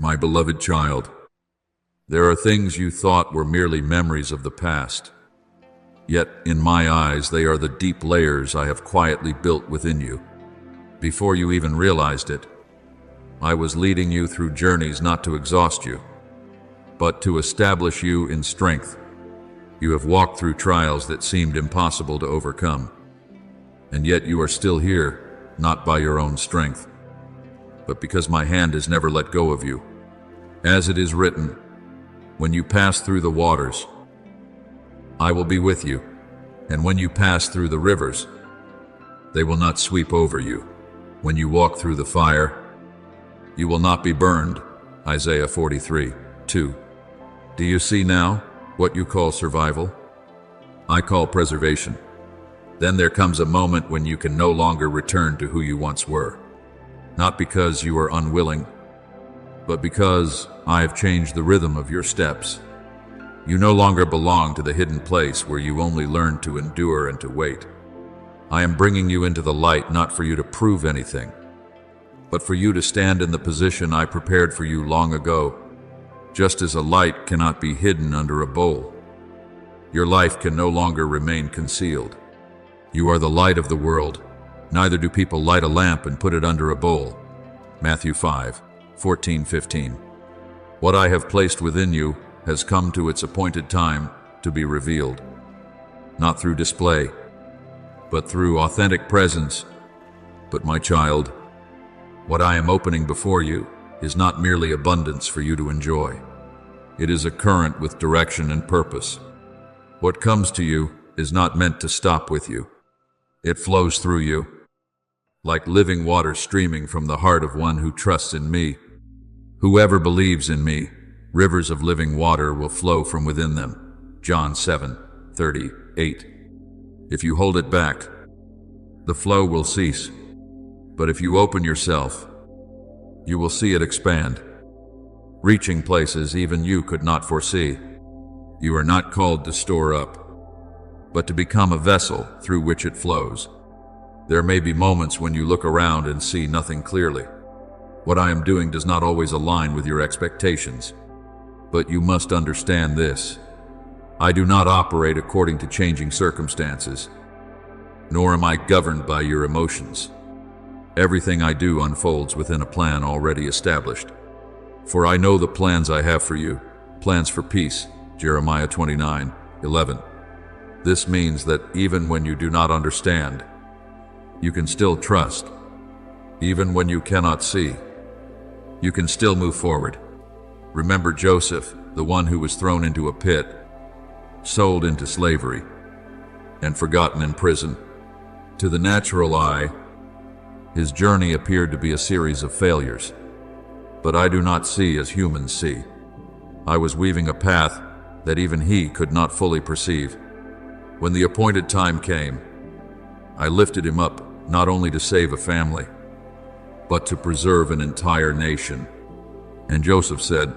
My beloved child, there are things you thought were merely memories of the past. Yet, in my eyes, they are the deep layers I have quietly built within you. Before you even realized it, I was leading you through journeys not to exhaust you, but to establish you in strength. You have walked through trials that seemed impossible to overcome, and yet you are still here, not by your own strength, but because my hand has never let go of you. As it is written, when you pass through the waters, I will be with you, and when you pass through the rivers, they will not sweep over you. When you walk through the fire, you will not be burned. Isaiah 43:2. Do you see now what you call survival? I call preservation. Then there comes a moment when you can no longer return to who you once were. Not because you are unwilling, but because I have changed the rhythm of your steps. You no longer belong to the hidden place where you only learn to endure and to wait. I am bringing you into the light not for you to prove anything, but for you to stand in the position I prepared for you long ago. Just as a light cannot be hidden under a bowl, your life can no longer remain concealed. You are the light of the world. Neither do people light a lamp and put it under a bowl. Matthew 5:14-15. What I have placed within you has come to its appointed time to be revealed, not through display, but through authentic presence. But my child, what I am opening before you is not merely abundance for you to enjoy. It is a current with direction and purpose. What comes to you is not meant to stop with you. It flows through you, like living water streaming from the heart of one who trusts in me. Whoever believes in me, rivers of living water will flow from within them. John 7:38. If you hold it back, the flow will cease. But if you open yourself, you will see it expand, reaching places even you could not foresee. You are not called to store up, but to become a vessel through which it flows. There may be moments when you look around and see nothing clearly. What I am doing does not always align with your expectations, but you must understand this. I do not operate according to changing circumstances, nor am I governed by your emotions. Everything I do unfolds within a plan already established. For I know the plans I have for you, plans for peace. Jeremiah 29:11. This means that even when you do not understand, you can still trust. Even when you cannot see, you can still move forward. Remember Joseph, the one who was thrown into a pit, sold into slavery, and forgotten in prison. To the natural eye, his journey appeared to be a series of failures. But I do not see as humans see. I was weaving a path that even he could not fully perceive. When the appointed time came, I lifted him up not only to save a family, but to preserve an entire nation. And Joseph said,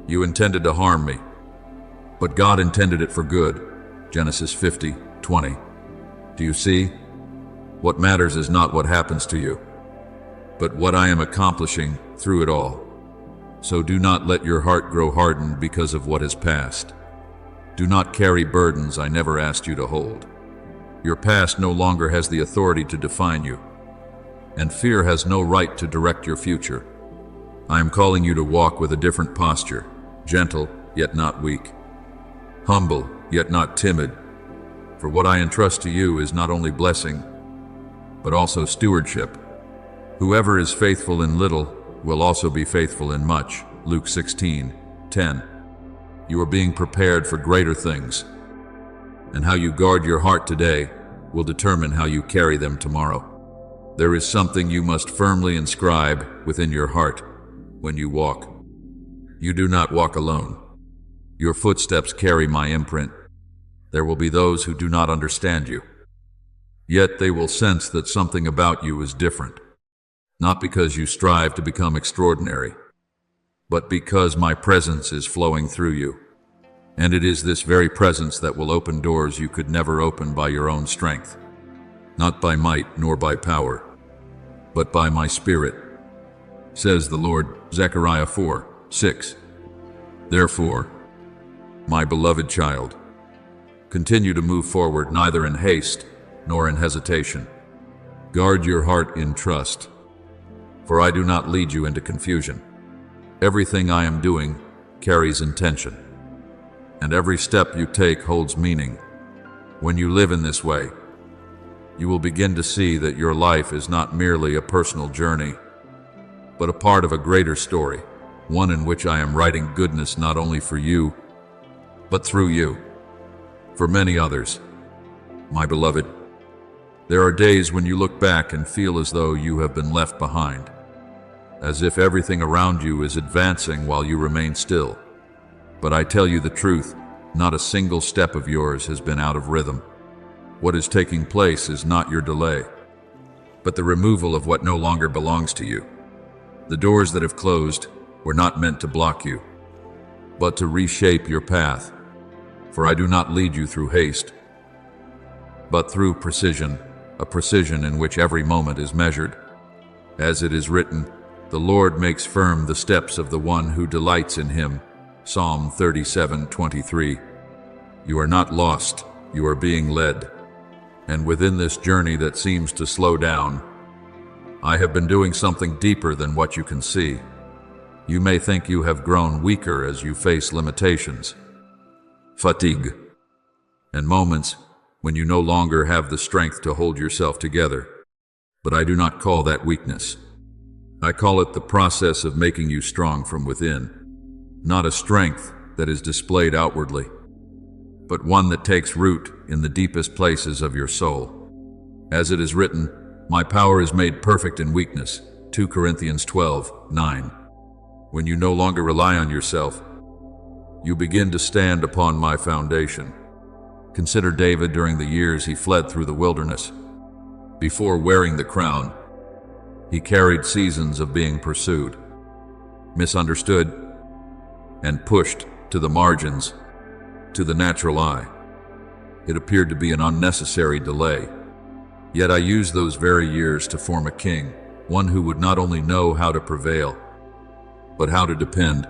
"You intended to harm me, but God intended it for good." Genesis 50:20. Do you see? What matters is not what happens to you, but what I am accomplishing through it all. So do not let your heart grow hardened because of what has passed. Do not carry burdens I never asked you to hold. Your past no longer has the authority to define you, and fear has no right to direct your future. I am calling you to walk with a different posture, gentle yet not weak, humble yet not timid. For what I entrust to you is not only blessing, but also stewardship. Whoever is faithful in little will also be faithful in much. Luke 16:10. You are being prepared for greater things, and how you guard your heart today will determine how you carry them tomorrow. There is something you must firmly inscribe within your heart when you walk. You do not walk alone. Your footsteps carry my imprint. There will be those who do not understand you, yet they will sense that something about you is different. Not because you strive to become extraordinary, but because my presence is flowing through you. And it is this very presence that will open doors you could never open by your own strength, not by might nor by power, but by my Spirit. says the Lord, Zechariah 4:6. Therefore, my beloved child, continue to move forward neither in haste nor in hesitation. Guard your heart in trust, for I do not lead you into confusion. Everything I am doing carries intention, and every step you take holds meaning. When you live in this way, you will begin to see that your life is not merely a personal journey, but a part of a greater story, one in which I am writing goodness not only for you, but through you, for many others. My beloved, there are days when you look back and feel as though you have been left behind, as if everything around you is advancing while you remain still. But I tell you the truth, not a single step of yours has been out of rhythm. What is taking place is not your delay, but the removal of what no longer belongs to you. The doors that have closed were not meant to block you, but to reshape your path. For I do not lead you through haste, but through precision, a precision in which every moment is measured. As it is written, the Lord makes firm the steps of the one who delights in him. Psalm 37:23. You are not lost, you are being led. And within this journey that seems to slow down, I have been doing something deeper than what you can see. You may think you have grown weaker as you face limitations, fatigue, and moments when you no longer have the strength to hold yourself together. But I do not call that weakness. I call it the process of making you strong from within, not a strength that is displayed outwardly, but one that takes root in the deepest places of your soul. As it is written, my power is made perfect in weakness. 2 Corinthians 12:9. When you no longer rely on yourself, you begin to stand upon my foundation. Consider David during the years he fled through the wilderness. Before wearing the crown, he carried seasons of being pursued, misunderstood, and pushed to the margins. To the natural eye, it appeared to be an unnecessary delay. Yet I used those very years to form a king, one who would not only know how to prevail, but how to depend.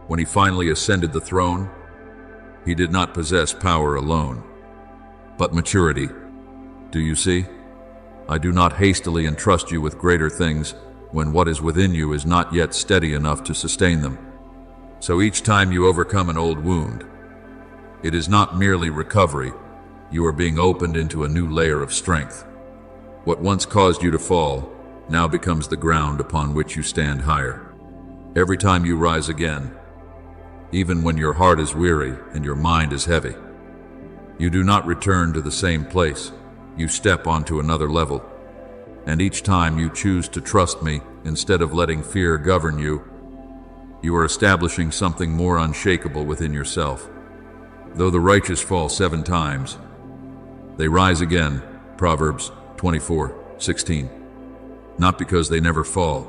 When he finally ascended the throne, he did not possess power alone, but maturity. Do you see? I do not hastily entrust you with greater things when what is within you is not yet steady enough to sustain them. So each time you overcome an old wound, it is not merely recovery. You are being opened into a new layer of strength. What once caused you to fall now becomes the ground upon which you stand higher. Every time you rise again, even when your heart is weary and your mind is heavy, you do not return to the same place. You step onto another level. And each time you choose to trust me instead of letting fear govern you, you are establishing something more unshakable within yourself. Though the righteous fall 7 times, they rise again. Proverbs 24:16. Not because they never fall,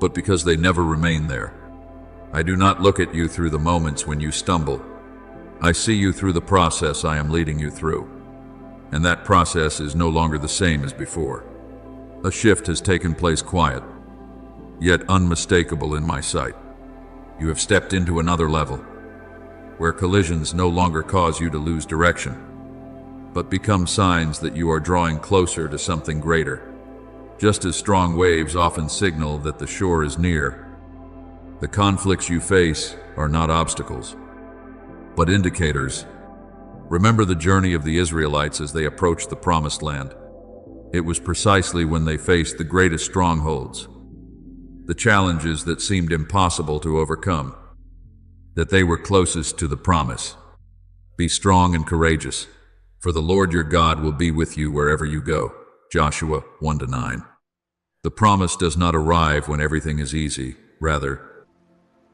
but because they never remain there. I do not look at you through the moments when you stumble. I see you through the process I am leading you through. And that process is no longer the same as before. A shift has taken place, quiet, yet unmistakable in my sight. You have stepped into another level, where collisions no longer cause you to lose direction, but become signs that you are drawing closer to something greater. Just as strong waves often signal that the shore is near, the conflicts you face are not obstacles, but indicators. Remember the journey of the Israelites as they approached the Promised Land. It was precisely when they faced the greatest strongholds, the challenges that seemed impossible to overcome, that they were closest to the promise. Be strong and courageous, for the Lord your God will be with you wherever you go. Joshua 1-9. The promise does not arrive when everything is easy. Rather,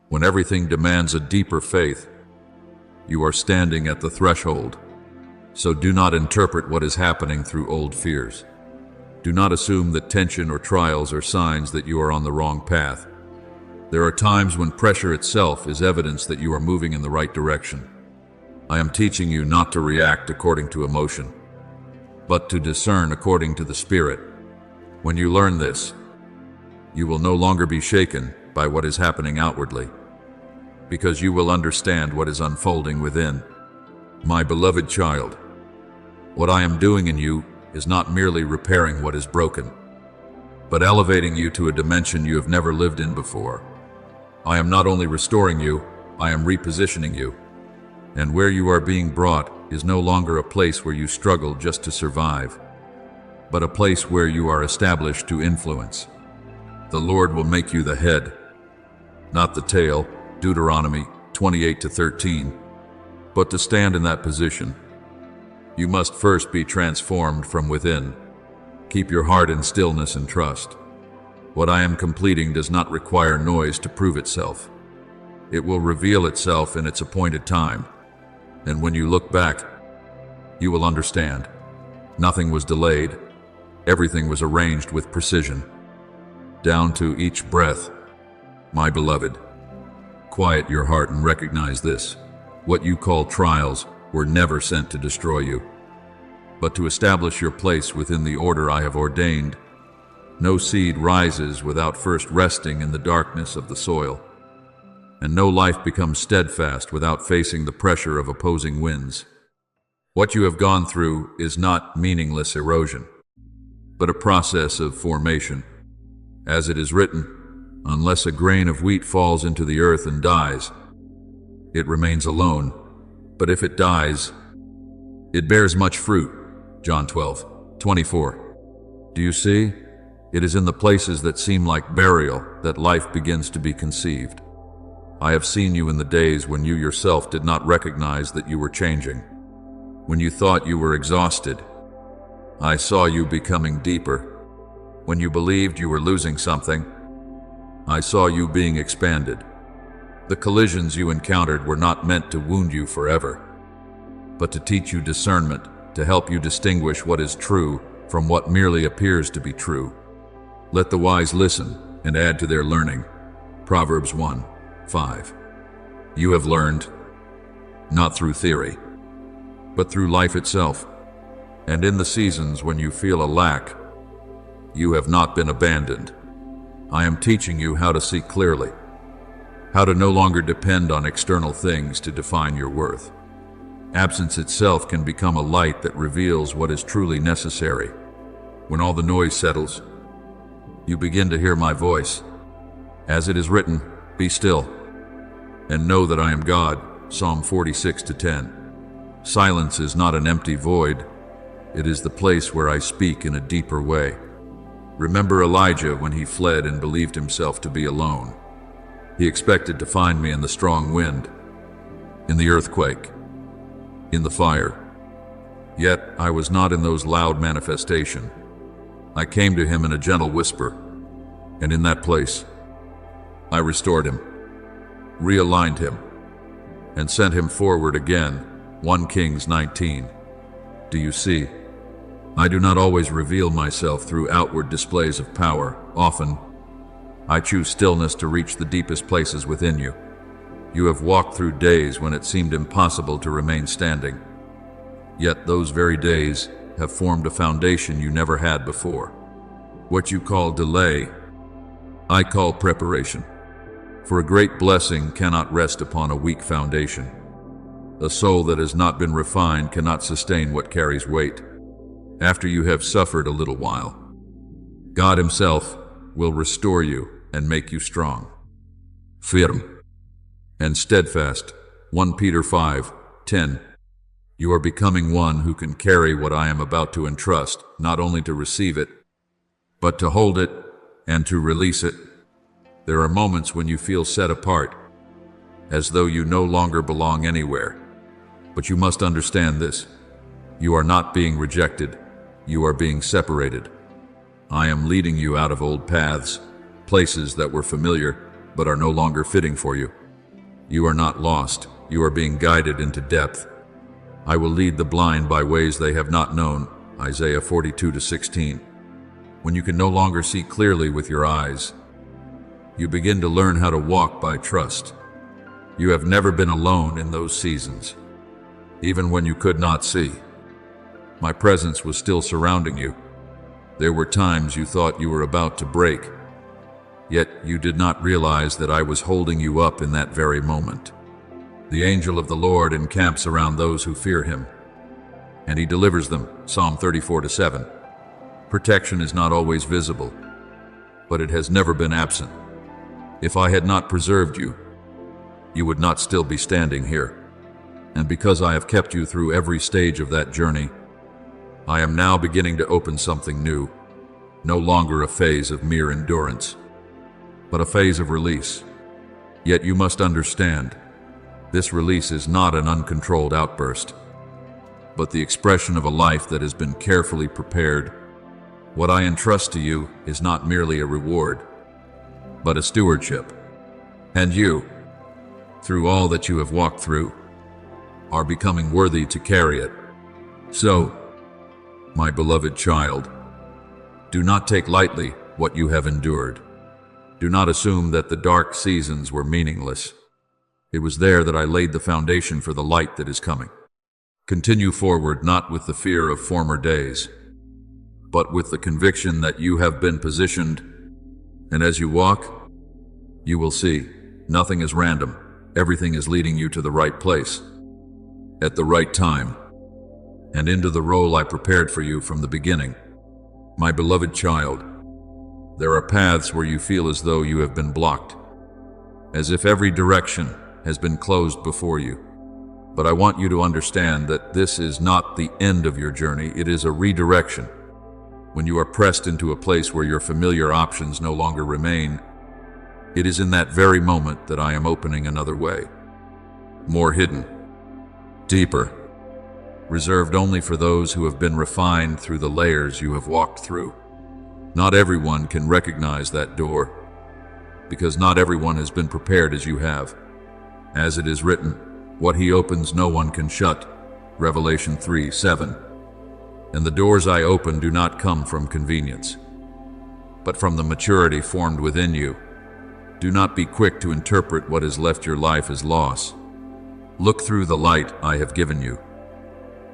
when everything demands a deeper faith, you are standing at the threshold. So do not interpret what is happening through old fears. Do not assume that tension or trials are signs that you are on the wrong path. There are times when pressure itself is evidence that you are moving in the right direction. I am teaching you not to react according to emotion, but to discern according to the Spirit. When you learn this, You will no longer be shaken by what is happening outwardly, because you will understand what is unfolding within. My beloved child, what I am doing in you is not merely repairing what is broken, but elevating you to a dimension you have never lived in before. I am not only restoring you, I am repositioning you. And where you are being brought is no longer a place where you struggle just to survive, but a place where you are established to influence. The Lord will make you the head, not the tail, Deuteronomy 28-13, but to stand in that position, you must first be transformed from within. Keep your heart in stillness and trust. What I am completing does not require noise to prove itself. It will reveal itself in its appointed time, and when you look back, you will understand. Nothing was delayed. Everything was arranged with precision, down to each breath. My beloved, quiet your heart and recognize this. What you call trials were never sent to destroy you, but to establish your place within the order I have ordained. No seed rises without first resting in the darkness of the soil, and no life becomes steadfast without facing the pressure of opposing winds. What you have gone through is not meaningless erosion, but a process of formation. As it is written, unless a grain of wheat falls into the earth and dies, it remains alone, but if it dies, it bears much fruit. John 12:24. Do you see? It is in the places that seem like burial that life begins to be conceived. I have seen you in the days when you yourself did not recognize that you were changing. When you thought you were exhausted, I saw you becoming deeper. When you believed you were losing something, I saw you being expanded. The collisions you encountered were not meant to wound you forever, but to teach you discernment, to help you distinguish what is true from what merely appears to be true. Let the wise listen and add to their learning. Proverbs 1:5. You have learned, not through theory, but through life itself. And in the seasons when you feel a lack, you have not been abandoned. I am teaching you how to see clearly, how to no longer depend on external things to define your worth. Absence itself can become a light that reveals what is truly necessary. When all the noise settles, you begin to hear my voice. As it is written, be still and know that I am God. Psalm 46:10. Silence is not an empty void. It is the place where I speak in a deeper way. Remember Elijah when he fled and believed himself to be alone. He expected to find me in the strong wind, in the earthquake, in the fire. Yet I was not in those loud manifestations. I came to him in a gentle whisper, and in that place, I restored him, realigned him, and sent him forward again. 1 Kings 19. Do you see? I do not always reveal myself through outward displays of power. Often, I choose stillness to reach the deepest places within you. You have walked through days when it seemed impossible to remain standing. Yet those very days have formed a foundation you never had before. What you call delay, I call preparation. For a great blessing cannot rest upon a weak foundation. A soul that has not been refined cannot sustain what carries weight. After you have suffered a little while, God Himself will restore you and make you strong, firm, and steadfast. 1 Peter 5:10. You are becoming one who can carry what I am about to entrust, not only to receive it, but to hold it and to release it. There are moments when you feel set apart, as though you no longer belong anywhere. But you must understand this. You are not being rejected. You are being separated. I am leading you out of old paths, places that were familiar but are no longer fitting for you. You are not lost. You are being guided into depth. I will lead the blind by ways they have not known. Isaiah 42:16. When you can no longer see clearly with your eyes, you begin to learn how to walk by trust. You have never been alone in those seasons. Even when you could not see, my presence was still surrounding you. There were times you thought you were about to break, Yet you did not realize that I was holding you up in that very moment. The angel of the Lord encamps around those who fear him, and he delivers them. Psalm 34:7. Protection is not always visible, but it has never been absent. If I had not preserved you, you would not still be standing here. And because I have kept you through every stage of that journey, I am now beginning to open something new, no longer a phase of mere endurance, but a phase of release. Yet you must understand, this release is not an uncontrolled outburst, but the expression of a life that has been carefully prepared. What I entrust to you is not merely a reward, but a stewardship. And you, through all that you have walked through, are becoming worthy to carry it. So, my beloved child, do not take lightly what you have endured. Do not assume that the dark seasons were meaningless. It was there that I laid the foundation for the light that is coming. Continue forward not with the fear of former days, but with the conviction that you have been positioned, and as you walk, you will see, nothing is random. Everything is leading you to the right place, at the right time, and into the role I prepared for you from the beginning. My beloved child, there are paths where you feel as though you have been blocked, as if every direction has been closed before you. But I want you to understand that this is not the end of your journey, it is a redirection. When you are pressed into a place where your familiar options no longer remain, it is in that very moment that I am opening another way. More hidden, deeper, reserved only for those who have been refined through the layers you have walked through. Not everyone can recognize that door, because not everyone has been prepared as you have. As it is written, what he opens no one can shut. Revelation 3:7. And the doors I open do not come from convenience, but from the maturity formed within you. Do not be quick to interpret what has left your life as loss. Look through the light I have given you,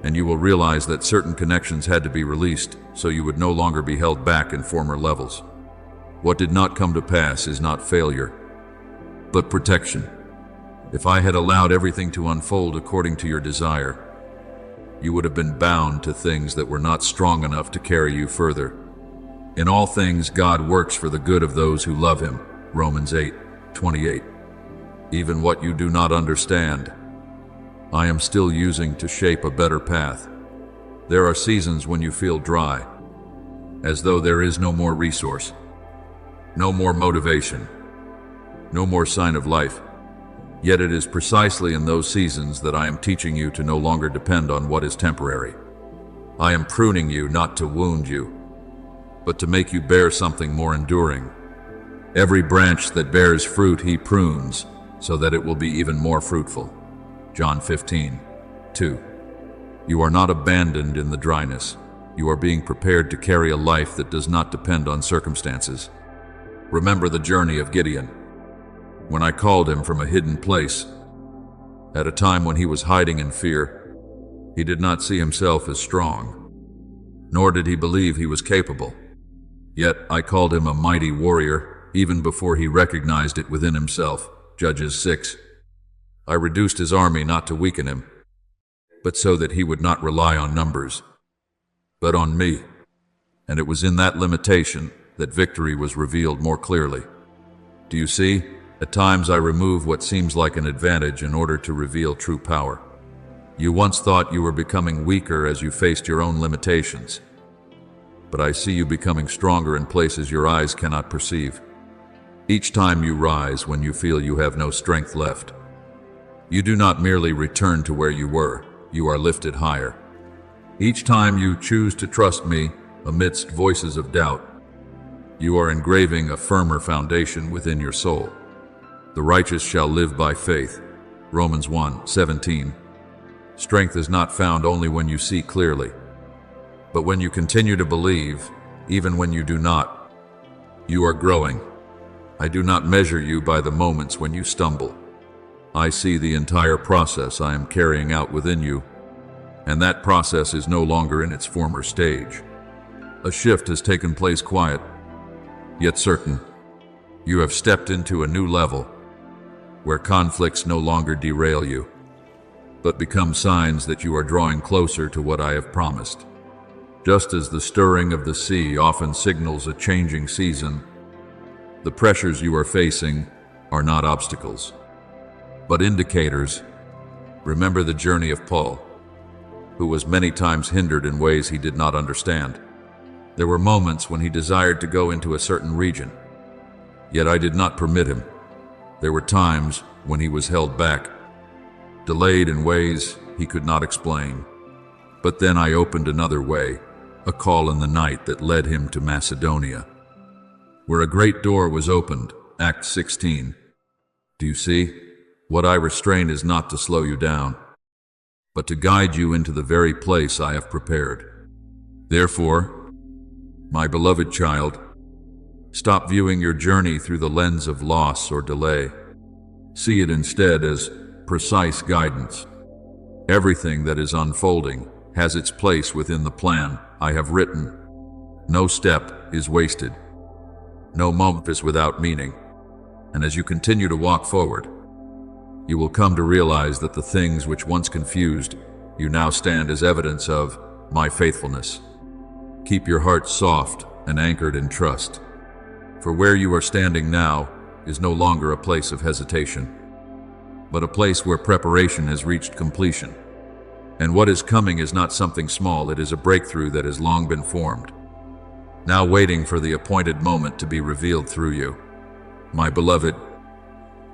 and you will realize that certain connections had to be released so you would no longer be held back in former levels. What did not come to pass is not failure, but protection. If I had allowed everything to unfold according to your desire, you would have been bound to things that were not strong enough to carry you further. In all things, God works for the good of those who love him. Romans 8:28. Even what you do not understand, I am still using to shape a better path. There are seasons when you feel dry, as though there is no more resource, no more motivation, no more sign of life. Yet it is precisely in those seasons that I am teaching you to no longer depend on what is temporary. I am pruning you not to wound you, but to make you bear something more enduring. Every branch that bears fruit he prunes, so that it will be even more fruitful. John 15:2. You are not abandoned in the dryness. You are being prepared to carry a life that does not depend on circumstances. Remember the journey of Gideon. When I called him from a hidden place, at a time when he was hiding in fear, he did not see himself as strong, nor did he believe he was capable. Yet I called him a mighty warrior even before he recognized it within himself. Judges 6. I reduced his army not to weaken him, but so that he would not rely on numbers, but on me. And it was in that limitation that victory was revealed more clearly. Do you see? At times I remove what seems like an advantage in order to reveal true power. You once thought you were becoming weaker as you faced your own limitations, but I see you becoming stronger in places your eyes cannot perceive. Each time you rise when you feel you have no strength left, you do not merely return to where you were, you are lifted higher. Each time you choose to trust me amidst voices of doubt, you are engraving a firmer foundation within your soul. The righteous shall live by faith. Romans 1:17. Strength is not found only when you see clearly, but when you continue to believe, even when you do not. You are growing. I do not measure you by the moments when you stumble. I see the entire process I am carrying out within you, and that process is no longer in its former stage. A shift has taken place, quiet, yet certain. You have stepped into a new level, where conflicts no longer derail you, but become signs that you are drawing closer to what I have promised. Just as the stirring of the sea often signals a changing season, the pressures you are facing are not obstacles, but indicators. Remember the journey of Paul, who was many times hindered in ways he did not understand. There were moments when he desired to go into a certain region, yet I did not permit him. There were times when he was held back, delayed in ways he could not explain. But then I opened another way, a call in the night that led him to Macedonia, where a great door was opened. Acts 16. Do you see? What I restrain is not to slow you down, but to guide you into the very place I have prepared. Therefore, my beloved child, stop viewing your journey through the lens of loss or delay. See it instead as precise guidance. Everything that is unfolding has its place within the plan I have written. No step is wasted. No moment is without meaning. And as you continue to walk forward, you will come to realize that the things which once confused you now stand as evidence of my faithfulness. Keep your heart soft and anchored in trust, for where you are standing now is no longer a place of hesitation, but a place where preparation has reached completion. And what is coming is not something small, it is a breakthrough that has long been formed, now waiting for the appointed moment to be revealed through you. My beloved,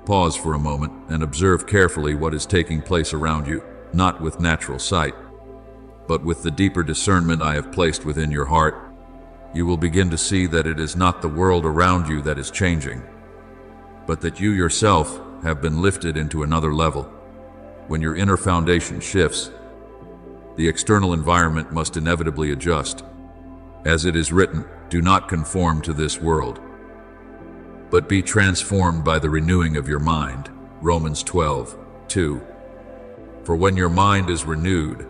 pause for a moment and observe carefully what is taking place around you, not with natural sight, but with the deeper discernment I have placed within your heart. You will begin to see that it is not the world around you that is changing, but that you yourself have been lifted into another level. When your inner foundation shifts, the external environment must inevitably adjust. As it is written, do not conform to this world, but be transformed by the renewing of your mind. Romans 12:2. For when your mind is renewed,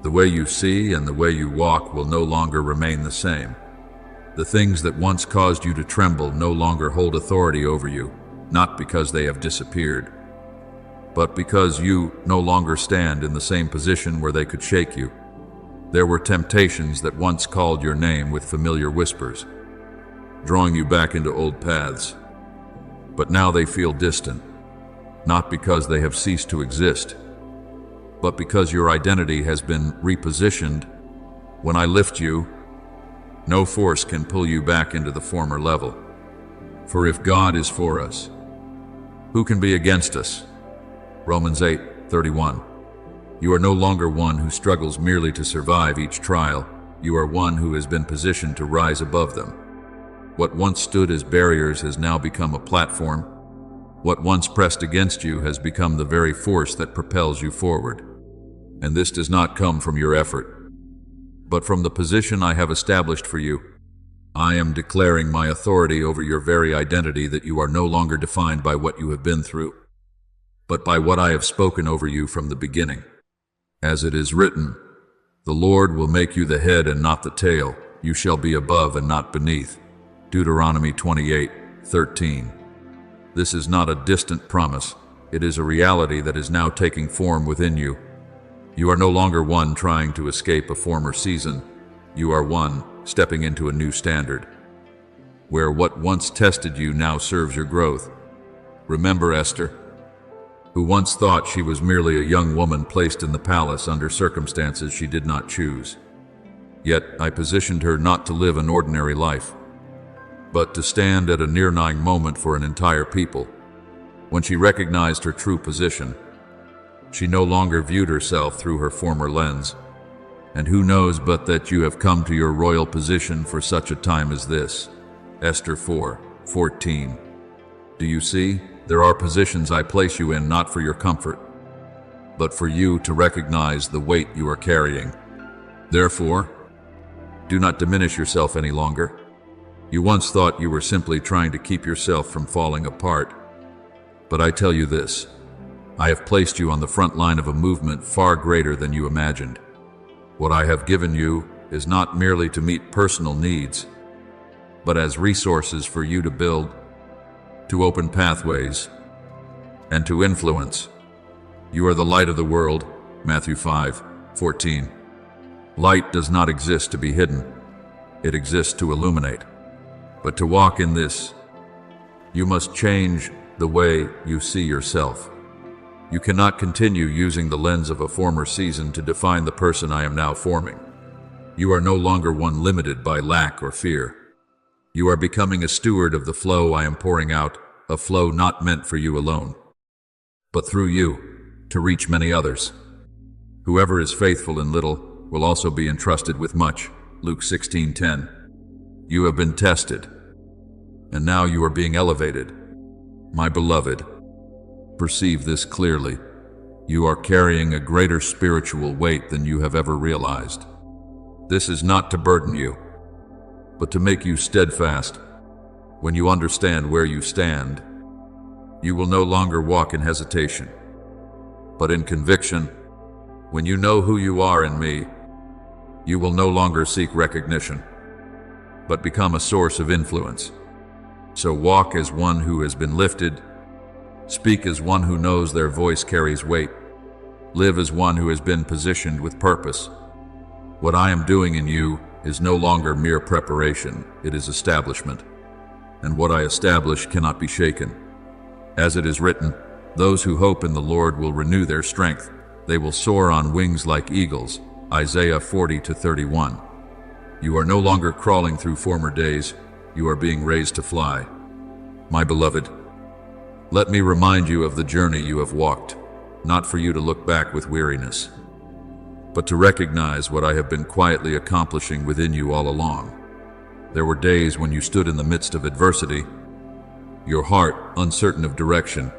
the way you see and the way you walk will no longer remain the same. The things that once caused you to tremble no longer hold authority over you, not because they have disappeared, but because you no longer stand in the same position where they could shake you. There were temptations that once called your name with familiar whispers, drawing you back into old paths. But now they feel distant, not because they have ceased to exist, but because your identity has been repositioned. When I lift you, no force can pull you back into the former level. For if God is for us, who can be against us? Romans 8:31. You are no longer one who struggles merely to survive each trial. You are one who has been positioned to rise above them. What once stood as barriers has now become a platform. What once pressed against you has become the very force that propels you forward. And this does not come from your effort, but from the position I have established for you. I am declaring my authority over your very identity, that you are no longer defined by what you have been through, but by what I have spoken over you from the beginning. As it is written, the Lord will make you the head and not the tail. You shall be above and not beneath. Deuteronomy 28:13. This is not a distant promise. It is a reality that is now taking form within you. You are no longer one trying to escape a former season. You are one stepping into a new standard, where what once tested you now serves your growth. Remember Esther, who once thought she was merely a young woman placed in the palace under circumstances she did not choose. Yet I positioned her not to live an ordinary life, but to stand at a near-dying moment for an entire people. When she recognized her true position, she no longer viewed herself through her former lens. And who knows but that you have come to your royal position for such a time as this? Esther 4:14. Do you see? There are positions I place you in not for your comfort, but for you to recognize the weight you are carrying. Therefore, do not diminish yourself any longer. You once thought you were simply trying to keep yourself from falling apart. But I tell you this, I have placed you on the front line of a movement far greater than you imagined. What I have given you is not merely to meet personal needs, but as resources for you to build to open pathways, and to influence. You are the light of the world, Matthew 5:14. Light does not exist to be hidden. It exists to illuminate. But to walk in this, you must change the way you see yourself. You cannot continue using the lens of a former season to define the person I am now forming. You are no longer one limited by lack or fear. You are becoming a steward of the flow I am pouring out, a flow not meant for you alone, but through you, to reach many others. Whoever is faithful in little will also be entrusted with much, Luke 16:10. You have been tested, and now you are being elevated. My beloved, perceive this clearly. You are carrying a greater spiritual weight than you have ever realized. This is not to burden you, but to make you steadfast. When you understand where you stand, you will no longer walk in hesitation, but in conviction. When you know who you are in me, you will no longer seek recognition, but become a source of influence. So walk as one who has been lifted, speak as one who knows their voice carries weight, live as one who has been positioned with purpose. What I am doing in you is no longer mere preparation, it is establishment. And what I establish cannot be shaken. As it is written, those who hope in the Lord will renew their strength. They will soar on wings like eagles. Isaiah 40:31. You are no longer crawling through former days. You are being raised to fly. My beloved, let me remind you of the journey you have walked, not for you to look back with weariness, but to recognize what I have been quietly accomplishing within you all along. There were days when you stood in the midst of adversity, your heart uncertain of direction,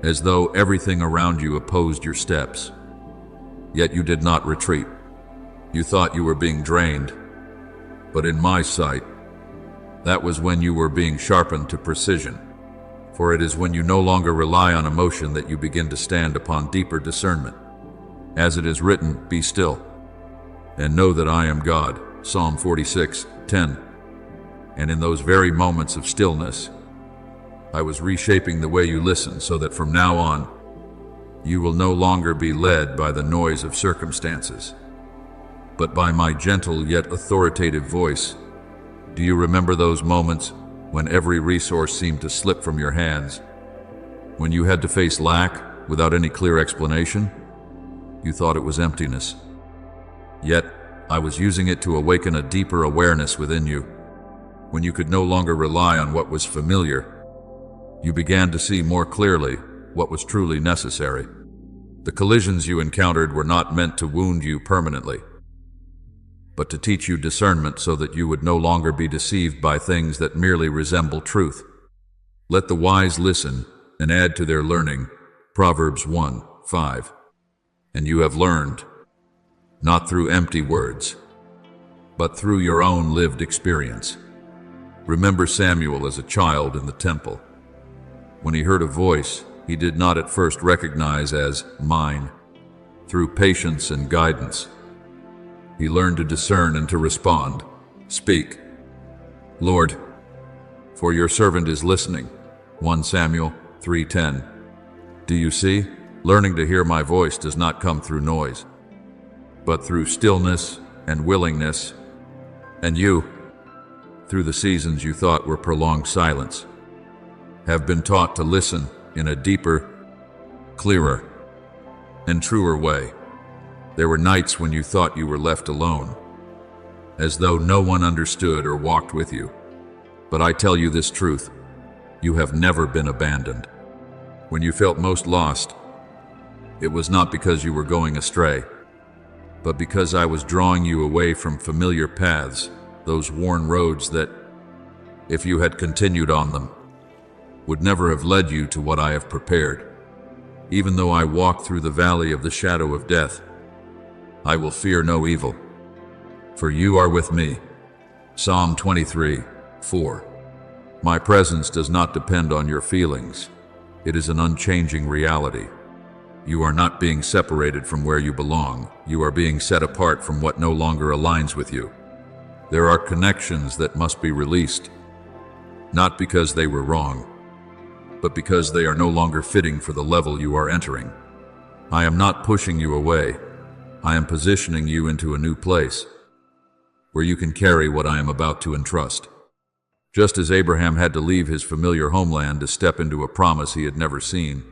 as though everything around you opposed your steps. Yet you did not retreat. You thought you were being drained, but in my sight, that was when you were being sharpened to precision. For it is when you no longer rely on emotion that you begin to stand upon deeper discernment. As it is written, be still, and know that I am God, Psalm 46:10. And in those very moments of stillness, I was reshaping the way you listen so that from now on, you will no longer be led by the noise of circumstances, but by my gentle yet authoritative voice. Do you remember those moments when every resource seemed to slip from your hands? When you had to face lack without any clear explanation? You thought it was emptiness. Yet, I was using it to awaken a deeper awareness within you. When you could no longer rely on what was familiar, you began to see more clearly what was truly necessary. The collisions you encountered were not meant to wound you permanently, but to teach you discernment so that you would no longer be deceived by things that merely resemble truth. Let the wise listen and add to their learning, Proverbs 1:5. And you have learned, not through empty words, but through your own lived experience. Remember Samuel as a child in the temple. When he heard a voice he did not at first recognize as mine, through patience and guidance, he learned to discern and to respond. Speak, Lord, for your servant is listening. 1 Samuel 3:10. Do you see? Learning to hear my voice does not come through noise, but through stillness and willingness. And you, through the seasons you thought were prolonged silence, have been taught to listen in a deeper, clearer, and truer way. There were nights when you thought you were left alone, as though no one understood or walked with you. But I tell you this truth, you have never been abandoned. When you felt most lost, it was not because you were going astray, but because I was drawing you away from familiar paths, those worn roads that, if you had continued on them, would never have led you to what I have prepared. Even though I walk through the valley of the shadow of death, I will fear no evil, for you are with me. Psalm 23:4. My presence does not depend on your feelings. It is an unchanging reality. You are not being separated from where you belong. You are being set apart from what no longer aligns with you. There are connections that must be released, not because they were wrong, but because they are no longer fitting for the level you are entering. I am not pushing you away. I am positioning you into a new place where you can carry what I am about to entrust. Just as Abraham had to leave his familiar homeland to step into a promise he had never seen.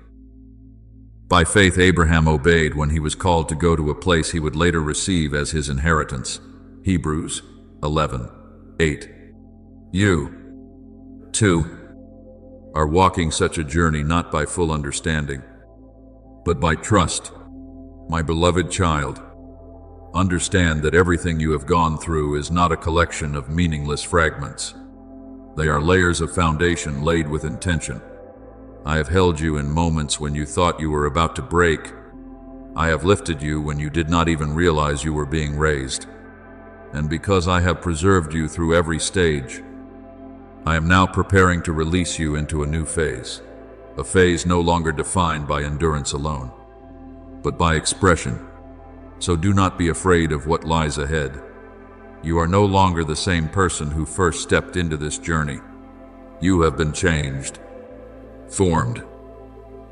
By faith, Abraham obeyed when he was called to go to a place he would later receive as his inheritance. Hebrews 11:8. You, too, are walking such a journey not by full understanding, but by trust. My beloved child, understand that everything you have gone through is not a collection of meaningless fragments. They are layers of foundation laid with intention. I have held you in moments when you thought you were about to break. I have lifted you when you did not even realize you were being raised. And because I have preserved you through every stage, I am now preparing to release you into a new phase, a phase no longer defined by endurance alone, but by expression. So do not be afraid of what lies ahead. You are no longer the same person who first stepped into this journey. You have been changed, formed,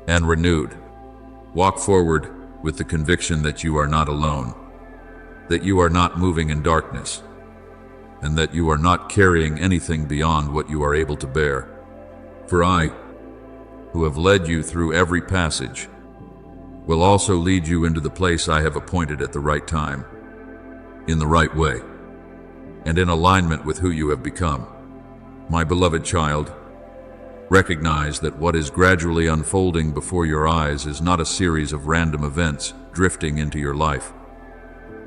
and renewed. Walk forward with the conviction that you are not alone, that you are not moving in darkness, and that you are not carrying anything beyond what you are able to bear. For I, who have led you through every passage, will also lead you into the place I have appointed at the right time, in the right way, and in alignment with who you have become. My beloved child, recognize that what is gradually unfolding before your eyes is not a series of random events drifting into your life,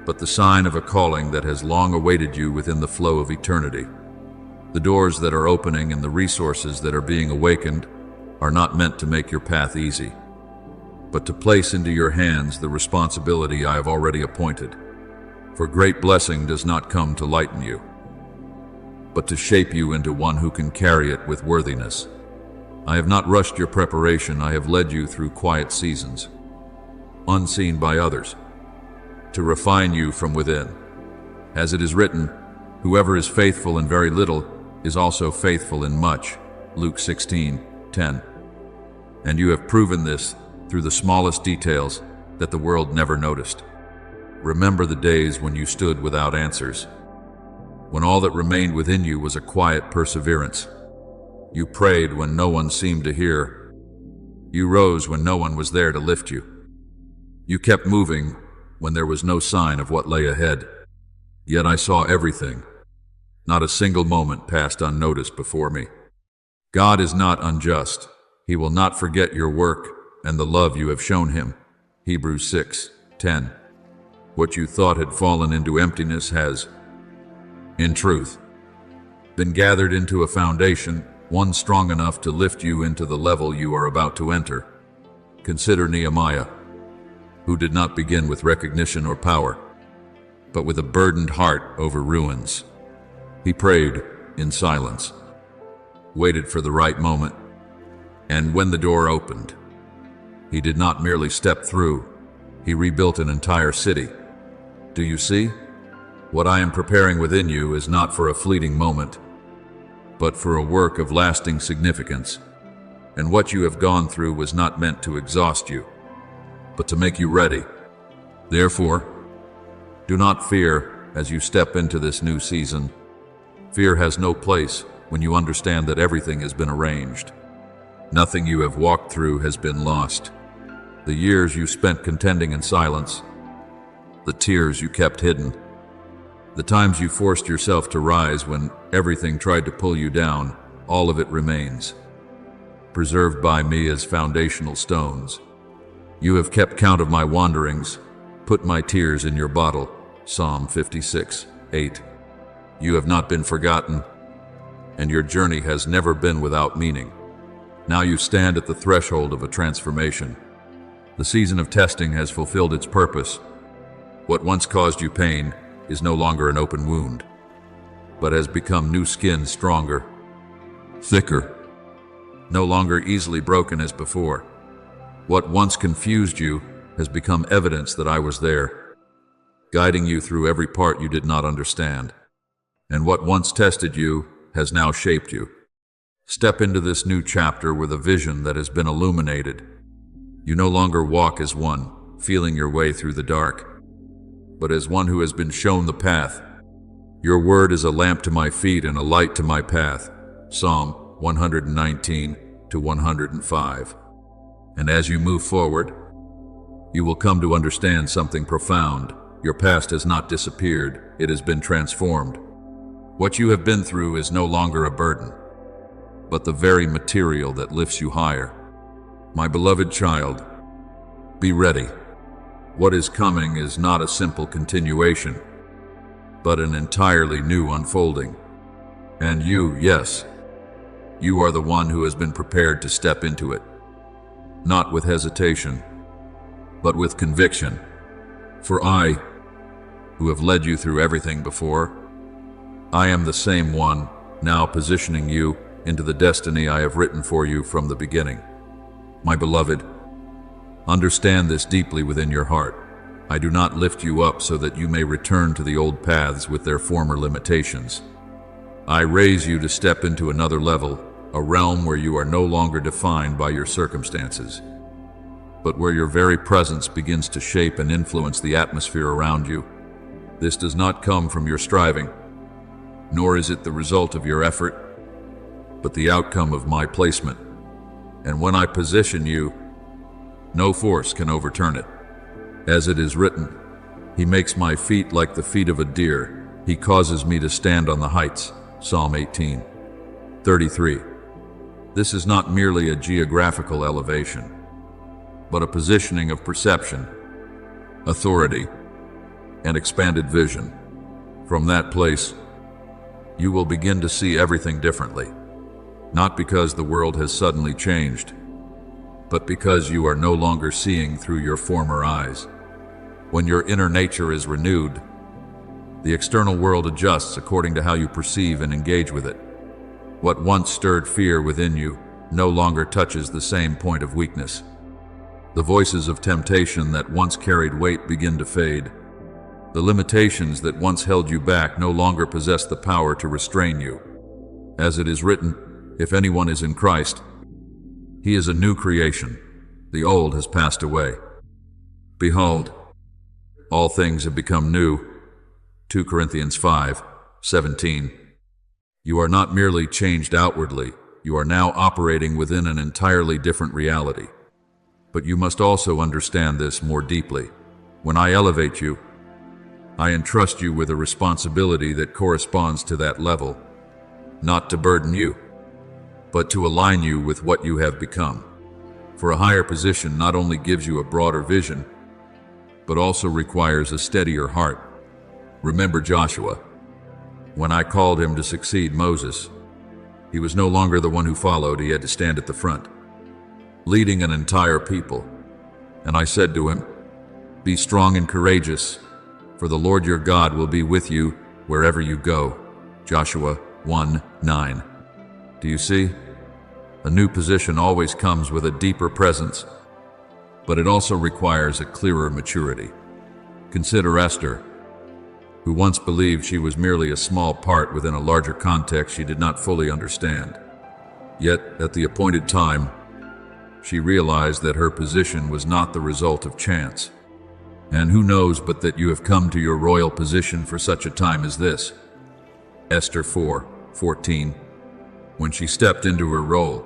but the sign of a calling that has long awaited you within the flow of eternity. The doors that are opening and the resources that are being awakened are not meant to make your path easy, but to place into your hands the responsibility I have already appointed. For great blessing does not come to lighten you, but to shape you into one who can carry it with worthiness. I have not rushed your preparation. I have led you through quiet seasons, unseen by others, to refine you from within. As it is written, whoever is faithful in very little is also faithful in much. Luke 16:10. And you have proven this through the smallest details that the world never noticed. Remember the days when you stood without answers, when all that remained within you was a quiet perseverance. You prayed when no one seemed to hear. You rose when no one was there to lift you. You kept moving when there was no sign of what lay ahead. Yet I saw everything. Not a single moment passed unnoticed before me. God is not unjust. He will not forget your work and the love you have shown him. Hebrews 6:10. What you thought had fallen into emptiness has, in truth, been gathered into a foundation, one strong enough to lift you into the level you are about to enter. Consider Nehemiah, who did not begin with recognition or power, but with a burdened heart over ruins. He prayed in silence, waited for the right moment, and when the door opened, he did not merely step through, he rebuilt an entire city. Do you see? What I am preparing within you is not for a fleeting moment, but for a work of lasting significance. And what you have gone through was not meant to exhaust you, but to make you ready. Therefore, do not fear as you step into this new season. Fear has no place when you understand that everything has been arranged. Nothing you have walked through has been lost. The years you spent contending in silence, the tears you kept hidden, the times you forced yourself to rise when everything tried to pull you down, all of it remains, preserved by me as foundational stones. You have kept count of my wanderings, put my tears in your bottle. Psalm 56:8. You have not been forgotten, and your journey has never been without meaning. Now you stand at the threshold of a transformation. The season of testing has fulfilled its purpose. What once caused you pain is no longer an open wound, but has become new skin, stronger, thicker, no longer easily broken as before. What once confused you has become evidence that I was there, guiding you through every part you did not understand. And what once tested you has now shaped you. Step into this new chapter with a vision that has been illuminated. You no longer walk as one, feeling your way through the dark, but as one who has been shown the path. Your word is a lamp to my feet and a light to my path. Psalm 119 to 105. And as you move forward, you will come to understand something profound. Your past has not disappeared, it has been transformed. What you have been through is no longer a burden, but the very material that lifts you higher. My beloved child, be ready. What is coming is not a simple continuation, but an entirely new unfolding. And you, yes, you are the one who has been prepared to step into it, not with hesitation, but with conviction. For I, who have led you through everything before, I am the same one, now positioning you into the destiny I have written for you from the beginning. My beloved, understand this deeply within your heart. I do not lift you up so that you may return to the old paths with their former limitations. I raise you to step into another level, a realm where you are no longer defined by your circumstances, but where your very presence begins to shape and influence the atmosphere around you. This does not come from your striving, nor is it the result of your effort, but the outcome of my placement. And when I position you, no force can overturn it. As it is written, He makes my feet like the feet of a deer. He causes me to stand on the heights. Psalm 18:33. This is not merely a geographical elevation, but a positioning of perception, authority, and expanded vision. From that place, you will begin to see everything differently, not because the world has suddenly changed, but because you are no longer seeing through your former eyes. When your inner nature is renewed, the external world adjusts according to how you perceive and engage with it. What once stirred fear within you no longer touches the same point of weakness. The voices of temptation that once carried weight begin to fade. The limitations that once held you back no longer possess the power to restrain you. As it is written, if anyone is in Christ, he is a new creation. The old has passed away. Behold, all things have become new. 2 Corinthians 5:17. You are not merely changed outwardly, you are now operating within an entirely different reality. But you must also understand this more deeply. When I elevate you, I entrust you with a responsibility that corresponds to that level, not to burden you, but to align you with what you have become. For a higher position not only gives you a broader vision, but also requires a steadier heart. Remember Joshua. When I called him to succeed Moses, he was no longer the one who followed, he had to stand at the front, leading an entire people. And I said to him, be strong and courageous, for the Lord your God will be with you wherever you go. Joshua 1:9. Do you see? A new position always comes with a deeper presence, but it also requires a clearer maturity. Consider Esther, who once believed she was merely a small part within a larger context she did not fully understand. Yet, at the appointed time, she realized that her position was not the result of chance. And who knows but that you have come to your royal position for such a time as this? Esther 4:14. When she stepped into her role,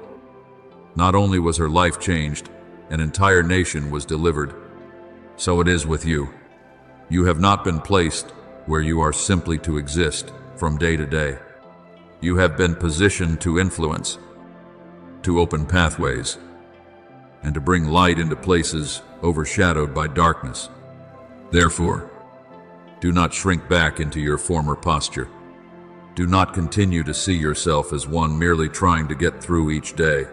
not only was her life changed, an entire nation was delivered. So it is with you. You have not been placed where you are simply to exist from day to day. You have been positioned to influence, to open pathways, and to bring light into places overshadowed by darkness. Therefore, do not shrink back into your former posture. Do not continue to see yourself as one merely trying to get through each day.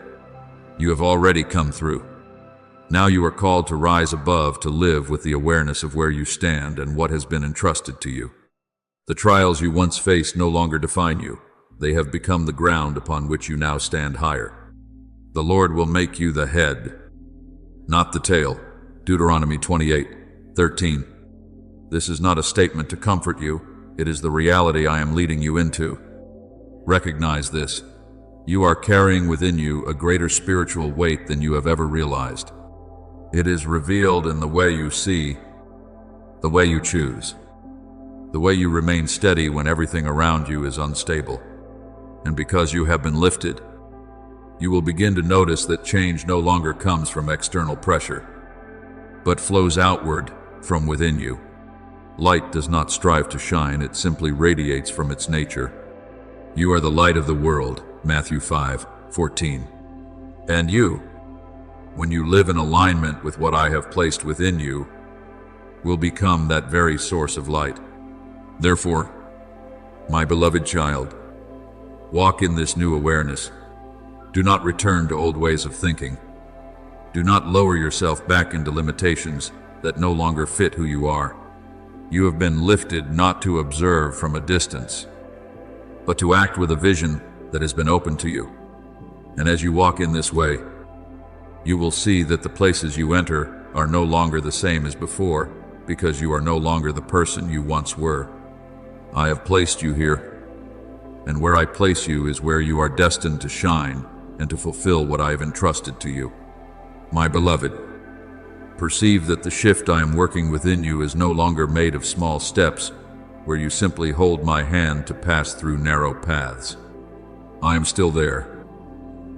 You have already come through. Now you are called to rise above, to live with the awareness of where you stand and what has been entrusted to you. The trials you once faced no longer define you. They have become the ground upon which you now stand higher. The Lord will make you the head, not the tail. Deuteronomy 28:13. This is not a statement to comfort you. It is the reality I am leading you into. Recognize this. You are carrying within you a greater spiritual weight than you have ever realized. It is revealed in the way you see, the way you choose, the way you remain steady when everything around you is unstable. And because you have been lifted, you will begin to notice that change no longer comes from external pressure, but flows outward from within you. Light does not strive to shine, it simply radiates from its nature. You are the light of the world, Matthew 5:14. And you, when you live in alignment with what I have placed within you, will become that very source of light. Therefore, my beloved child, walk in this new awareness. Do not return to old ways of thinking. Do not lower yourself back into limitations that no longer fit who you are. You have been lifted not to observe from a distance, but to act with a vision that has been opened to you. And as you walk in this way, you will see that the places you enter are no longer the same as before, because you are no longer the person you once were. I have placed you here, and where I place you is where you are destined to shine and to fulfill what I have entrusted to you. My beloved, perceive that the shift I am working within you is no longer made of small steps, where you simply hold my hand to pass through narrow paths. I am still there,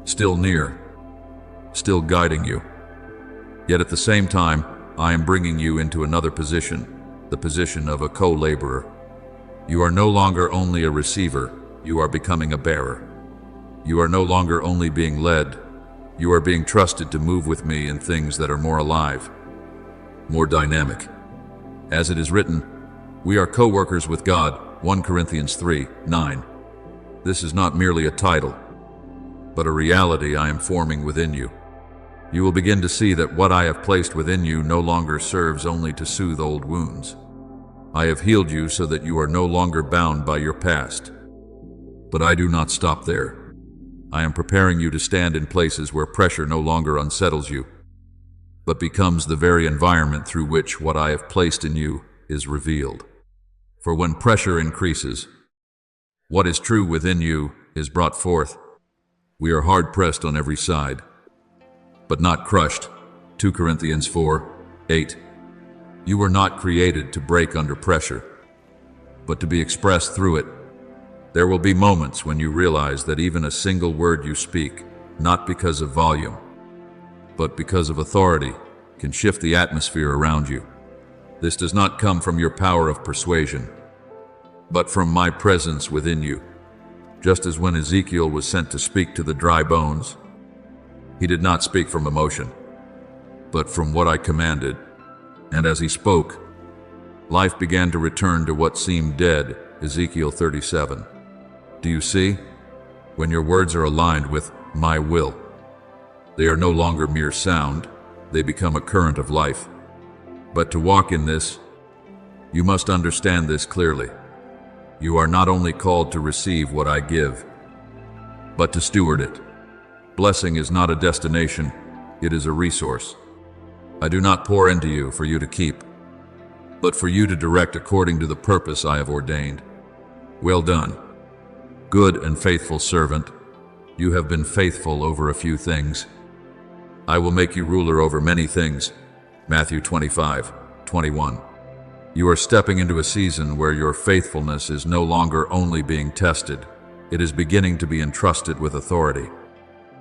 still near, still guiding you. Yet at the same time, I am bringing you into another position, the position of a co-laborer. You are no longer only a receiver, you are becoming a bearer. You are no longer only being led, you are being trusted to move with me in things that are more alive, more dynamic. As it is written, we are co-workers with God, 1 Corinthians 3:9. This is not merely a title, but a reality I am forming within you. You will begin to see that what I have placed within you no longer serves only to soothe old wounds. I have healed you so that you are no longer bound by your past. But I do not stop there. I am preparing you to stand in places where pressure no longer unsettles you, but becomes the very environment through which what I have placed in you is revealed. For when pressure increases, what is true within you is brought forth. We are hard-pressed on every side, but not crushed. 2 Corinthians 4:8. You were not created to break under pressure, but to be expressed through it. There will be moments when you realize that even a single word you speak, not because of volume, but because of authority, can shift the atmosphere around you. This does not come from your power of persuasion, but from my presence within you. Just as when Ezekiel was sent to speak to the dry bones, he did not speak from emotion, but from what I commanded. And as he spoke, life began to return to what seemed dead, Ezekiel 37. Do you see? When your words are aligned with my will, they are no longer mere sound, they become a current of life. But to walk in this, you must understand this clearly. You are not only called to receive what I give, but to steward it. Blessing is not a destination, it is a resource. I do not pour into you for you to keep, but for you to direct according to the purpose I have ordained. Well done, good and faithful servant. You have been faithful over a few things. I will make you ruler over many things. Matthew 25:21. You are stepping into a season where your faithfulness is no longer only being tested, it is beginning to be entrusted with authority.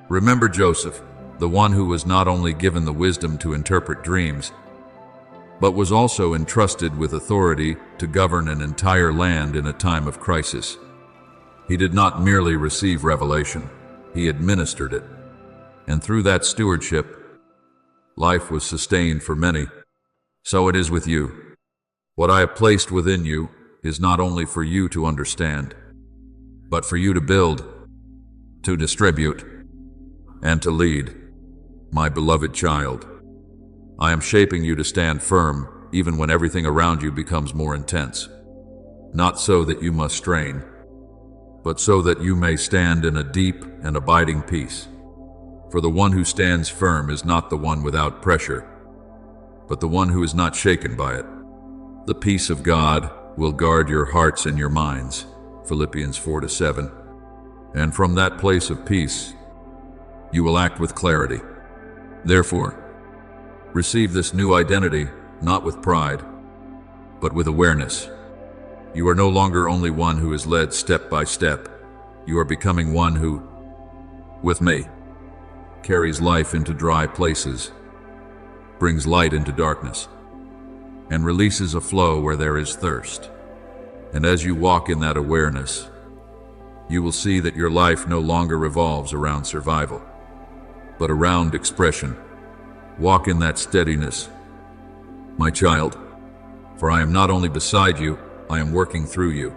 Remember Joseph, the one who was not only given the wisdom to interpret dreams, but was also entrusted with authority to govern an entire land in a time of crisis. He did not merely receive revelation, he administered it. And through that stewardship, life was sustained for many. So it is with you. What I have placed within you is not only for you to understand, but for you to build, to distribute, and to lead. My beloved child, I am shaping you to stand firm even when everything around you becomes more intense. Not so that you must strain, but so that you may stand in a deep and abiding peace. For the one who stands firm is not the one without pressure, but the one who is not shaken by it. The peace of God will guard your hearts and your minds. Philippians 4-7. And from that place of peace, you will act with clarity. Therefore, receive this new identity not with pride, but with awareness. You are no longer only one who is led step by step. You are becoming one who, with me, carries life into dry places, brings light into darkness, and releases a flow where there is thirst. And as you walk in that awareness, you will see that your life no longer revolves around survival, but around expression. Walk in that steadiness, my child, for I am not only beside you, I am working through you.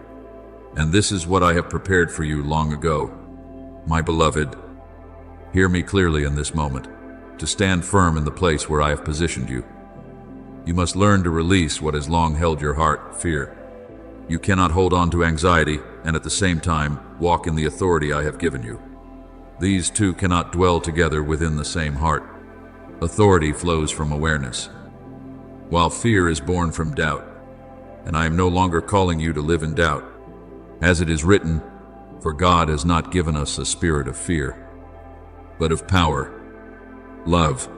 And this is what I have prepared for you long ago. My beloved, hear me clearly in this moment, to stand firm in the place where I have positioned you. You must learn to release what has long held your heart, fear. You cannot hold on to anxiety and at the same time walk in the authority I have given you. These two cannot dwell together within the same heart. Authority flows from awareness, while fear is born from doubt. And I am no longer calling you to live in doubt. As it is written, for God has not given us a spirit of fear, but of power, love,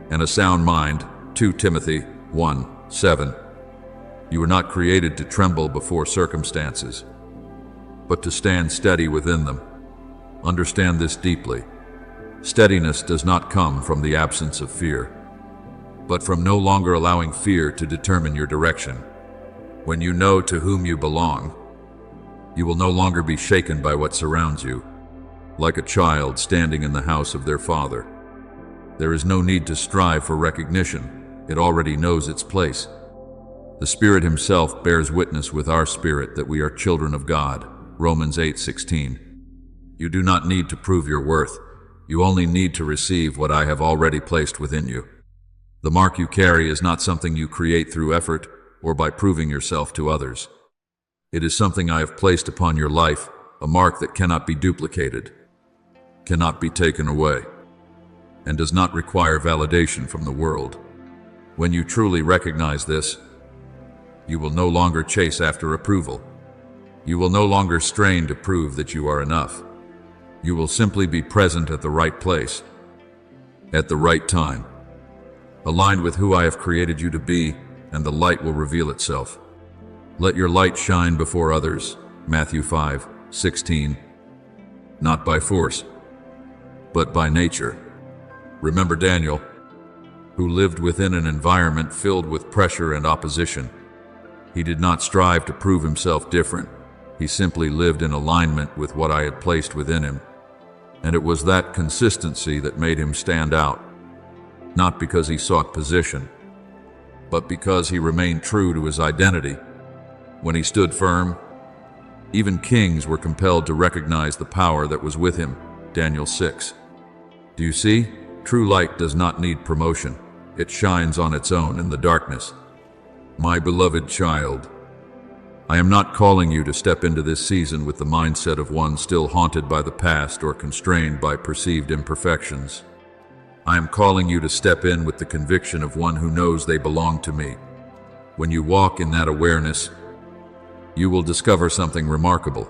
and a sound mind. 2 Timothy 1:7. You were not created to tremble before circumstances, but to stand steady within them. Understand this deeply. Steadiness does not come from the absence of fear, but from no longer allowing fear to determine your direction. When you know to whom you belong, you will no longer be shaken by what surrounds you, like a child standing in the house of their father. There is no need to strive for recognition. It already knows its place. The Spirit Himself bears witness with our spirit that we are children of God. Romans 8:16. You do not need to prove your worth. You only need to receive what I have already placed within you. The mark you carry is not something you create through effort or by proving yourself to others. It is something I have placed upon your life, a mark that cannot be duplicated, cannot be taken away, and does not require validation from the world. When you truly recognize this, you will no longer chase after approval. You will no longer strain to prove that you are enough. You will simply be present at the right place, at the right time, aligned with who I have created you to be, and the light will reveal itself. Let your light shine before others. Matthew 5:16. Not by force, but by nature. Remember Daniel, who lived within an environment filled with pressure and opposition. He did not strive to prove himself different. He simply lived in alignment with what I had placed within him. And it was that consistency that made him stand out, not because he sought position, but because he remained true to his identity. When he stood firm, even kings were compelled to recognize the power that was with him. Daniel 6. Do you see? True light does not need promotion. It shines on its own in the darkness. My beloved child, I am not calling you to step into this season with the mindset of one still haunted by the past or constrained by perceived imperfections. I am calling you to step in with the conviction of one who knows they belong to me. When you walk in that awareness, you will discover something remarkable.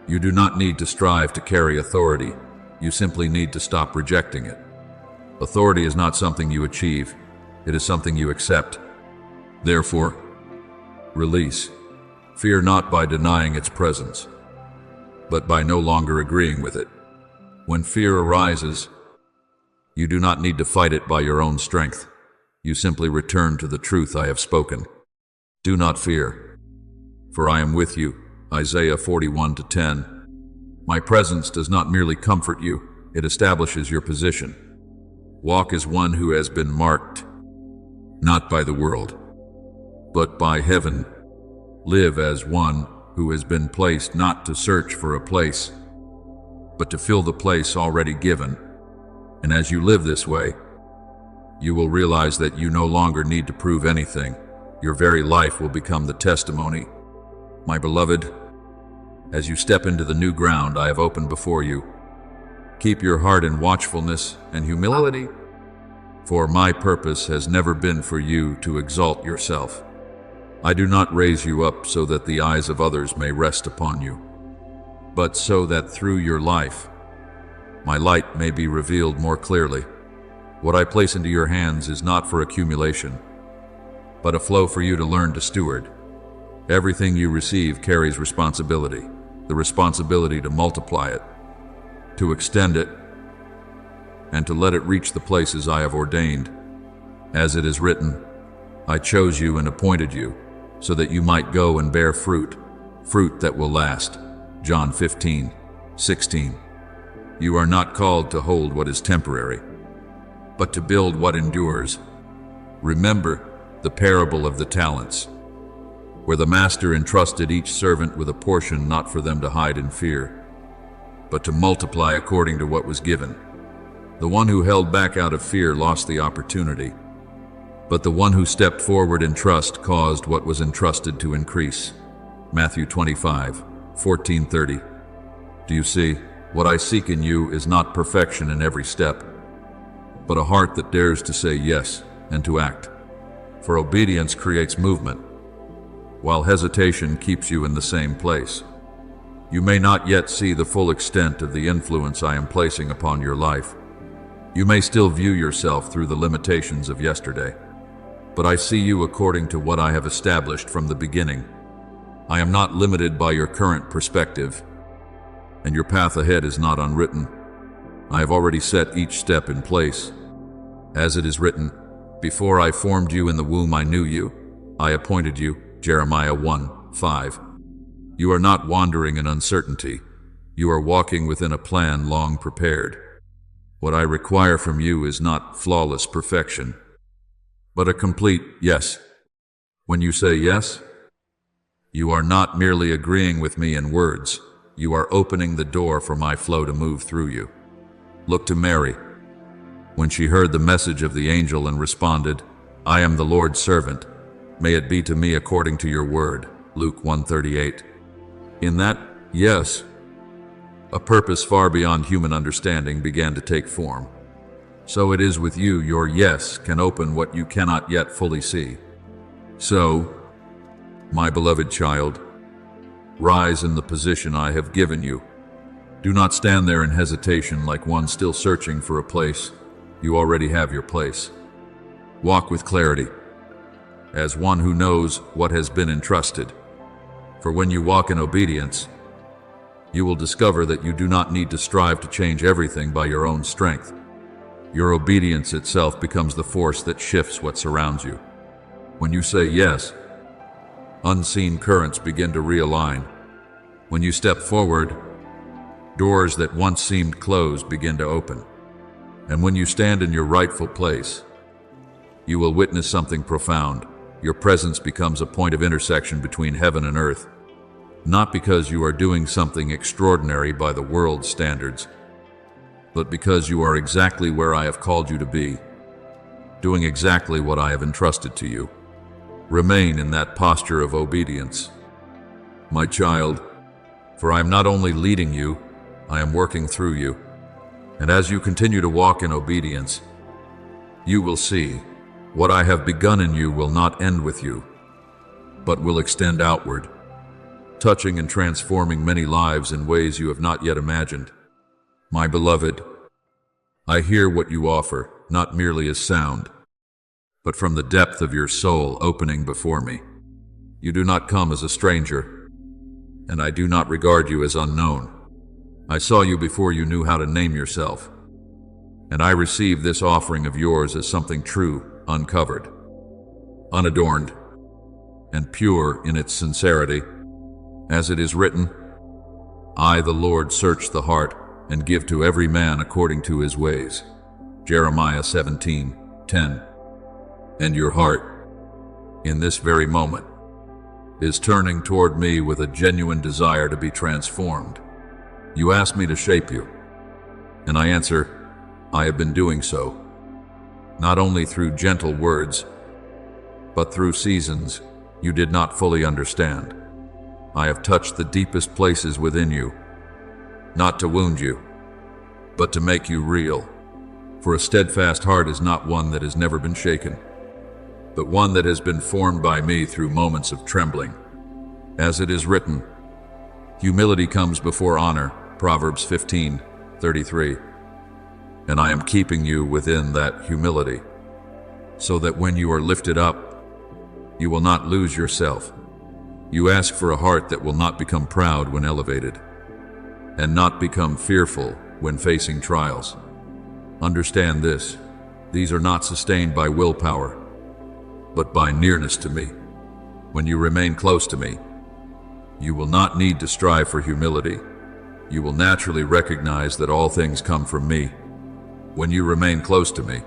You do not need to strive to carry authority. You simply need to stop rejecting it. Authority is not something you achieve. It is something you accept. Therefore, release. Fear not by denying its presence, but by no longer agreeing with it. When fear arises, you do not need to fight it by your own strength. You simply return to the truth I have spoken. Do not fear, for I am with you. Isaiah 41:10. My presence does not merely comfort you, it establishes your position. Walk as one who has been marked, not by the world, but by heaven. Live as one who has been placed not to search for a place, but to fill the place already given. And as you live this way, you will realize that you no longer need to prove anything. Your very life will become the testimony. My beloved, as you step into the new ground I have opened before you, keep your heart in watchfulness and humility, for my purpose has never been for you to exalt yourself. I do not raise you up so that the eyes of others may rest upon you, but so that through your life, my light may be revealed more clearly. What I place into your hands is not for accumulation, but a flow for you to learn to steward. Everything you receive carries responsibility, the responsibility to multiply it, to extend it, and to let it reach the places I have ordained. As it is written, I chose you and appointed you, so that you might go and bear fruit, fruit that will last. John 15:16. You are not called to hold what is temporary, but to build what endures. Remember the parable of the talents, where the master entrusted each servant with a portion not for them to hide in fear, but to multiply according to what was given. The one who held back out of fear lost the opportunity, but the one who stepped forward in trust caused what was entrusted to increase. Matthew 25:14-30. Do you see? What I seek in you is not perfection in every step, but a heart that dares to say yes and to act. For obedience creates movement, while hesitation keeps you in the same place. You may not yet see the full extent of the influence I am placing upon your life. You may still view yourself through the limitations of yesterday, but I see you according to what I have established from the beginning. I am not limited by your current perspective, and your path ahead is not unwritten. I have already set each step in place. As it is written, before I formed you in the womb I knew you, I appointed you. Jeremiah 1:5. You are not wandering in uncertainty. You are walking within a plan long prepared. What I require from you is not flawless perfection, but a complete yes. When you say yes, you are not merely agreeing with me in words. You are opening the door for my flow to move through you. Look to Mary. When she heard the message of the angel and responded, I am the Lord's servant. May it be to me according to your word. Luke 1:38. In that yes, a purpose far beyond human understanding began to take form. So it is with you. Your yes can open what you cannot yet fully see. So, my beloved child, rise in the position I have given you. Do not stand there in hesitation like one still searching for a place. You already have your place. Walk with clarity, as one who knows what has been entrusted. For when you walk in obedience, you will discover that you do not need to strive to change everything by your own strength. Your obedience itself becomes the force that shifts what surrounds you. When you say yes, unseen currents begin to realign. When you step forward, doors that once seemed closed begin to open. And when you stand in your rightful place, you will witness something profound. Your presence becomes a point of intersection between heaven and earth, not because you are doing something extraordinary by the world's standards, but because you are exactly where I have called you to be, doing exactly what I have entrusted to you. Remain in that posture of obedience, my child, for I am not only leading you, I am working through you. And as you continue to walk in obedience, you will see what I have begun in you will not end with you, but will extend outward, touching and transforming many lives in ways you have not yet imagined. My beloved, I hear what you offer, not merely as sound, but from the depth of your soul opening before me. You do not come as a stranger, and I do not regard you as unknown. I saw you before you knew how to name yourself, and I receive this offering of yours as something true, uncovered, unadorned, and pure in its sincerity. As it is written, I, the Lord, search the heart and give to every man according to his ways. Jeremiah 17:10. And your heart, in this very moment, is turning toward me with a genuine desire to be transformed. You ask me to shape you, and I answer, I have been doing so, not only through gentle words, but through seasons you did not fully understand. I have touched the deepest places within you, not to wound you, but to make you real. For a steadfast heart is not one that has never been shaken, but one that has been formed by me through moments of trembling. As it is written, Humility comes before honor, Proverbs 15:33. And I am keeping you within that humility, so that when you are lifted up, you will not lose yourself. You ask for a heart that will not become proud when elevated, and not become fearful when facing trials. Understand this: these are not sustained by willpower, but by nearness to me. When you remain close to me, you will not need to strive for humility. You will naturally recognize that all things come from me. When you remain close to me,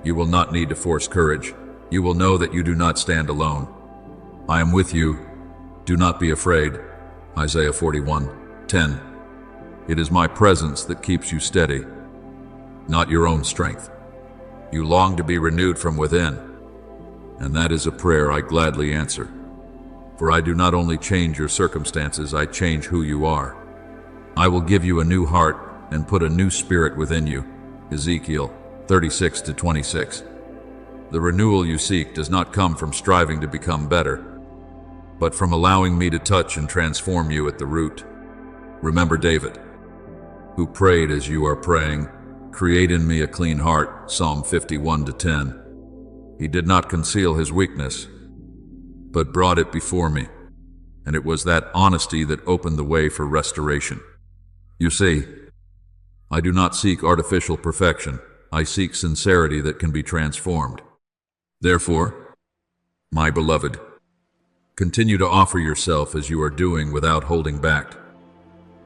you will not need to force courage. You will know that you do not stand alone. I am with you. Do not be afraid. Isaiah 41:10. It is my presence that keeps you steady, not your own strength. You long to be renewed from within, and that is a prayer I gladly answer. For I do not only change your circumstances, I change who you are. I will give you a new heart and put a new spirit within you. Ezekiel 36:26. The renewal you seek does not come from striving to become better, but from allowing me to touch and transform you at the root. Remember David, who prayed as you are praying, "Create in me a clean heart," Psalm 51:10. He did not conceal his weakness, but brought it before me, and it was that honesty that opened the way for restoration. You see, I do not seek artificial perfection. I seek sincerity that can be transformed. Therefore, my beloved, continue to offer yourself as you are doing without holding back,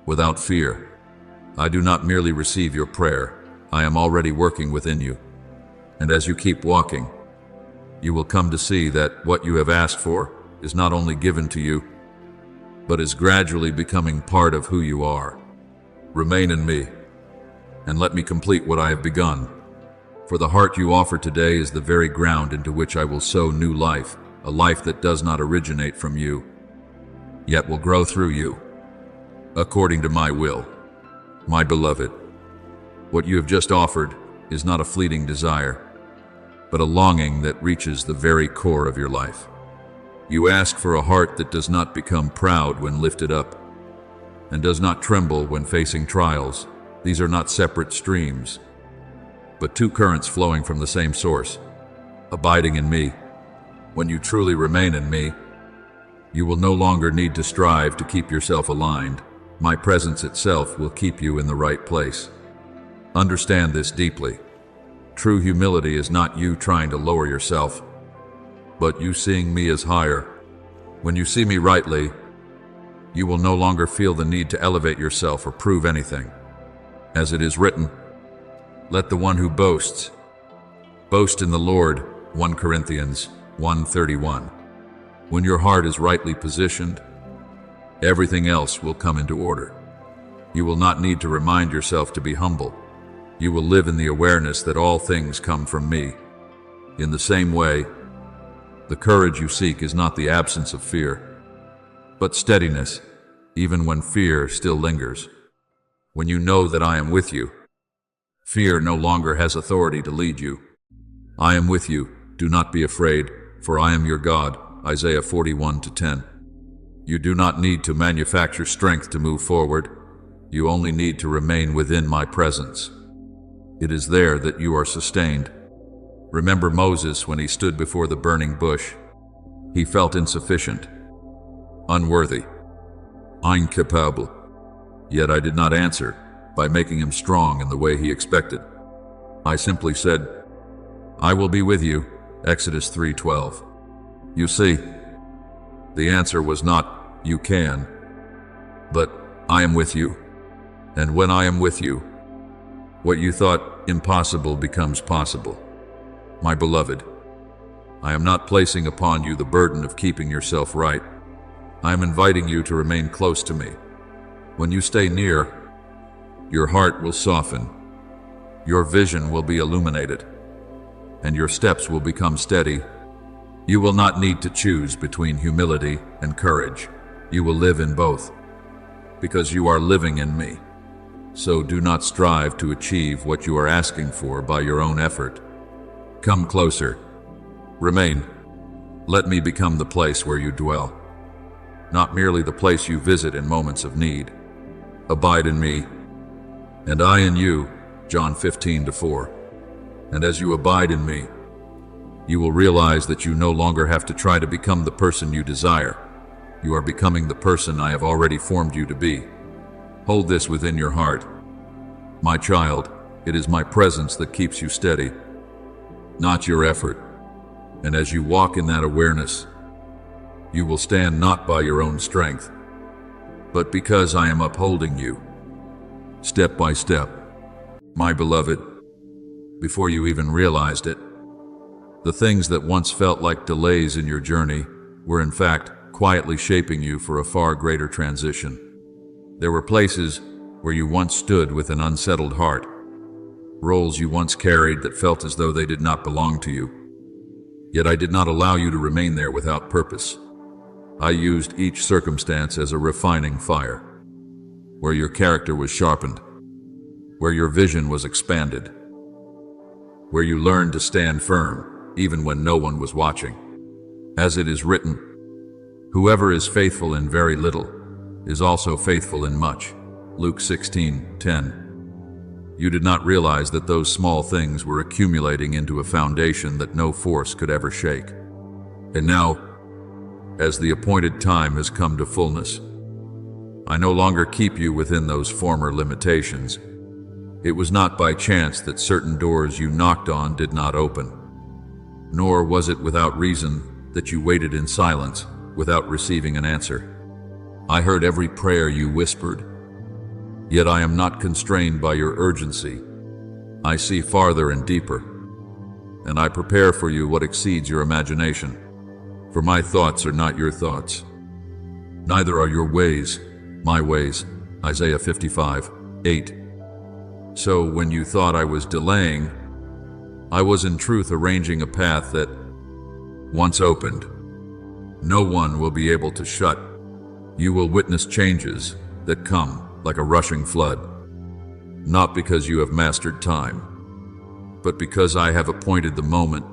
without fear. I do not merely receive your prayer. I am already working within you. And as you keep walking, you will come to see that what you have asked for is not only given to you, but is gradually becoming part of who you are. Remain in me, and let me complete what I have begun. For the heart you offer today is the very ground into which I will sow new life, a life that does not originate from you, yet will grow through you, according to my will. My beloved, what you have just offered is not a fleeting desire, but a longing that reaches the very core of your life. You ask for a heart that does not become proud when lifted up, and does not tremble when facing trials. These are not separate streams, but two currents flowing from the same source, abiding in me. When you truly remain in me, you will no longer need to strive to keep yourself aligned. My presence itself will keep you in the right place. Understand this deeply. True humility is not you trying to lower yourself, but you seeing me as higher. When you see me rightly, you will no longer feel the need to elevate yourself or prove anything. As it is written, "Let the one who boasts, boast in the Lord," 1 Corinthians 1:31. When your heart is rightly positioned, everything else will come into order. You will not need to remind yourself to be humble. You will live in the awareness that all things come from me. In the same way, the courage you seek is not the absence of fear, but steadiness, even when fear still lingers. When you know that I am with you, fear no longer has authority to lead you. I am with you. Do not be afraid, for I am your God. Isaiah 41:10. You do not need to manufacture strength to move forward. You only need to remain within my presence. It is there that you are sustained. Remember Moses when he stood before the burning bush. He felt insufficient, unworthy, incapable. Yet I did not answer by making him strong in the way he expected. I simply said, "I will be with you," Exodus 3:12. You see, the answer was not, "You can," but "I am with you." And when I am with you, what you thought impossible becomes possible. My beloved, I am not placing upon you the burden of keeping yourself right. I am inviting you to remain close to me. When you stay near, your heart will soften, your vision will be illuminated, and your steps will become steady. You will not need to choose between humility and courage. You will live in both, because you are living in me. So do not strive to achieve what you are asking for by your own effort. Come closer. Remain. Let me become the place where you dwell. not merely the place you visit in moments of need. Abide in me, and I in you, John 15:4. And as you abide in me, you will realize that you no longer have to try to become the person you desire. You are becoming the person I have already formed you to be. Hold this within your heart. My child, it is my presence that keeps you steady, not your effort. And as you walk in that awareness, you will stand not by your own strength, but because I am upholding you, step by step. My beloved, before you even realized it, the things that once felt like delays in your journey were in fact quietly shaping you for a far greater transition. There were places where you once stood with an unsettled heart, roles you once carried that felt as though they did not belong to you. Yet I did not allow you to remain there without purpose. I used each circumstance as a refining fire, where your character was sharpened, where your vision was expanded, where you learned to stand firm even when no one was watching. As it is written, whoever is faithful in very little is also faithful in much. Luke 16:10. You did not realize that those small things were accumulating into a foundation that no force could ever shake. And now, as the appointed time has come to fullness, I no longer keep you within those former limitations. It was not by chance that certain doors you knocked on did not open, nor was it without reason that you waited in silence without receiving an answer. I heard every prayer you whispered, yet I am not constrained by your urgency. I see farther and deeper, and I prepare for you what exceeds your imagination. For my thoughts are not your thoughts, neither are your ways my ways. Isaiah 55:8. So when you thought I was delaying, I was in truth arranging a path that, once opened, no one will be able to shut. You will witness changes that come like a rushing flood, not because you have mastered time, but because I have appointed the moment.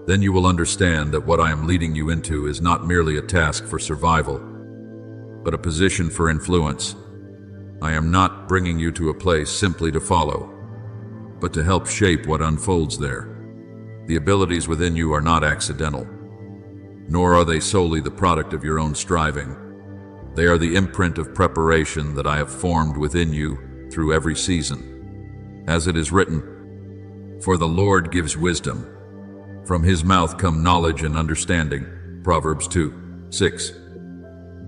Then you will understand that what I am leading you into is not merely a task for survival, but a position for influence. I am not bringing you to a place simply to follow, but to help shape what unfolds there. The abilities within you are not accidental, nor are they solely the product of your own striving. They are the imprint of preparation that I have formed within you through every season. As it is written, for the Lord gives wisdom. From his mouth come knowledge and understanding. Proverbs 2:6.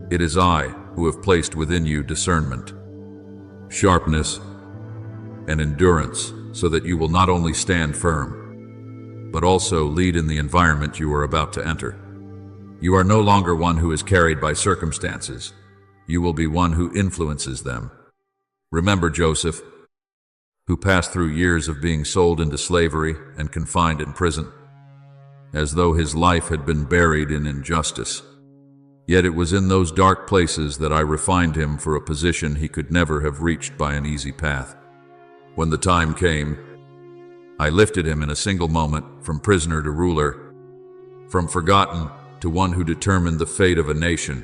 It is I who have placed within you discernment, sharpness, and endurance, so that you will not only stand firm, but also lead in the environment you are about to enter. You are no longer one who is carried by circumstances. You will be one who influences them. Remember Joseph, who passed through years of being sold into slavery and confined in prison, as though his life had been buried in injustice. Yet it was in those dark places that I refined him for a position he could never have reached by an easy path. When the time came, I lifted him in a single moment from prisoner to ruler, from forgotten to one who determined the fate of a nation.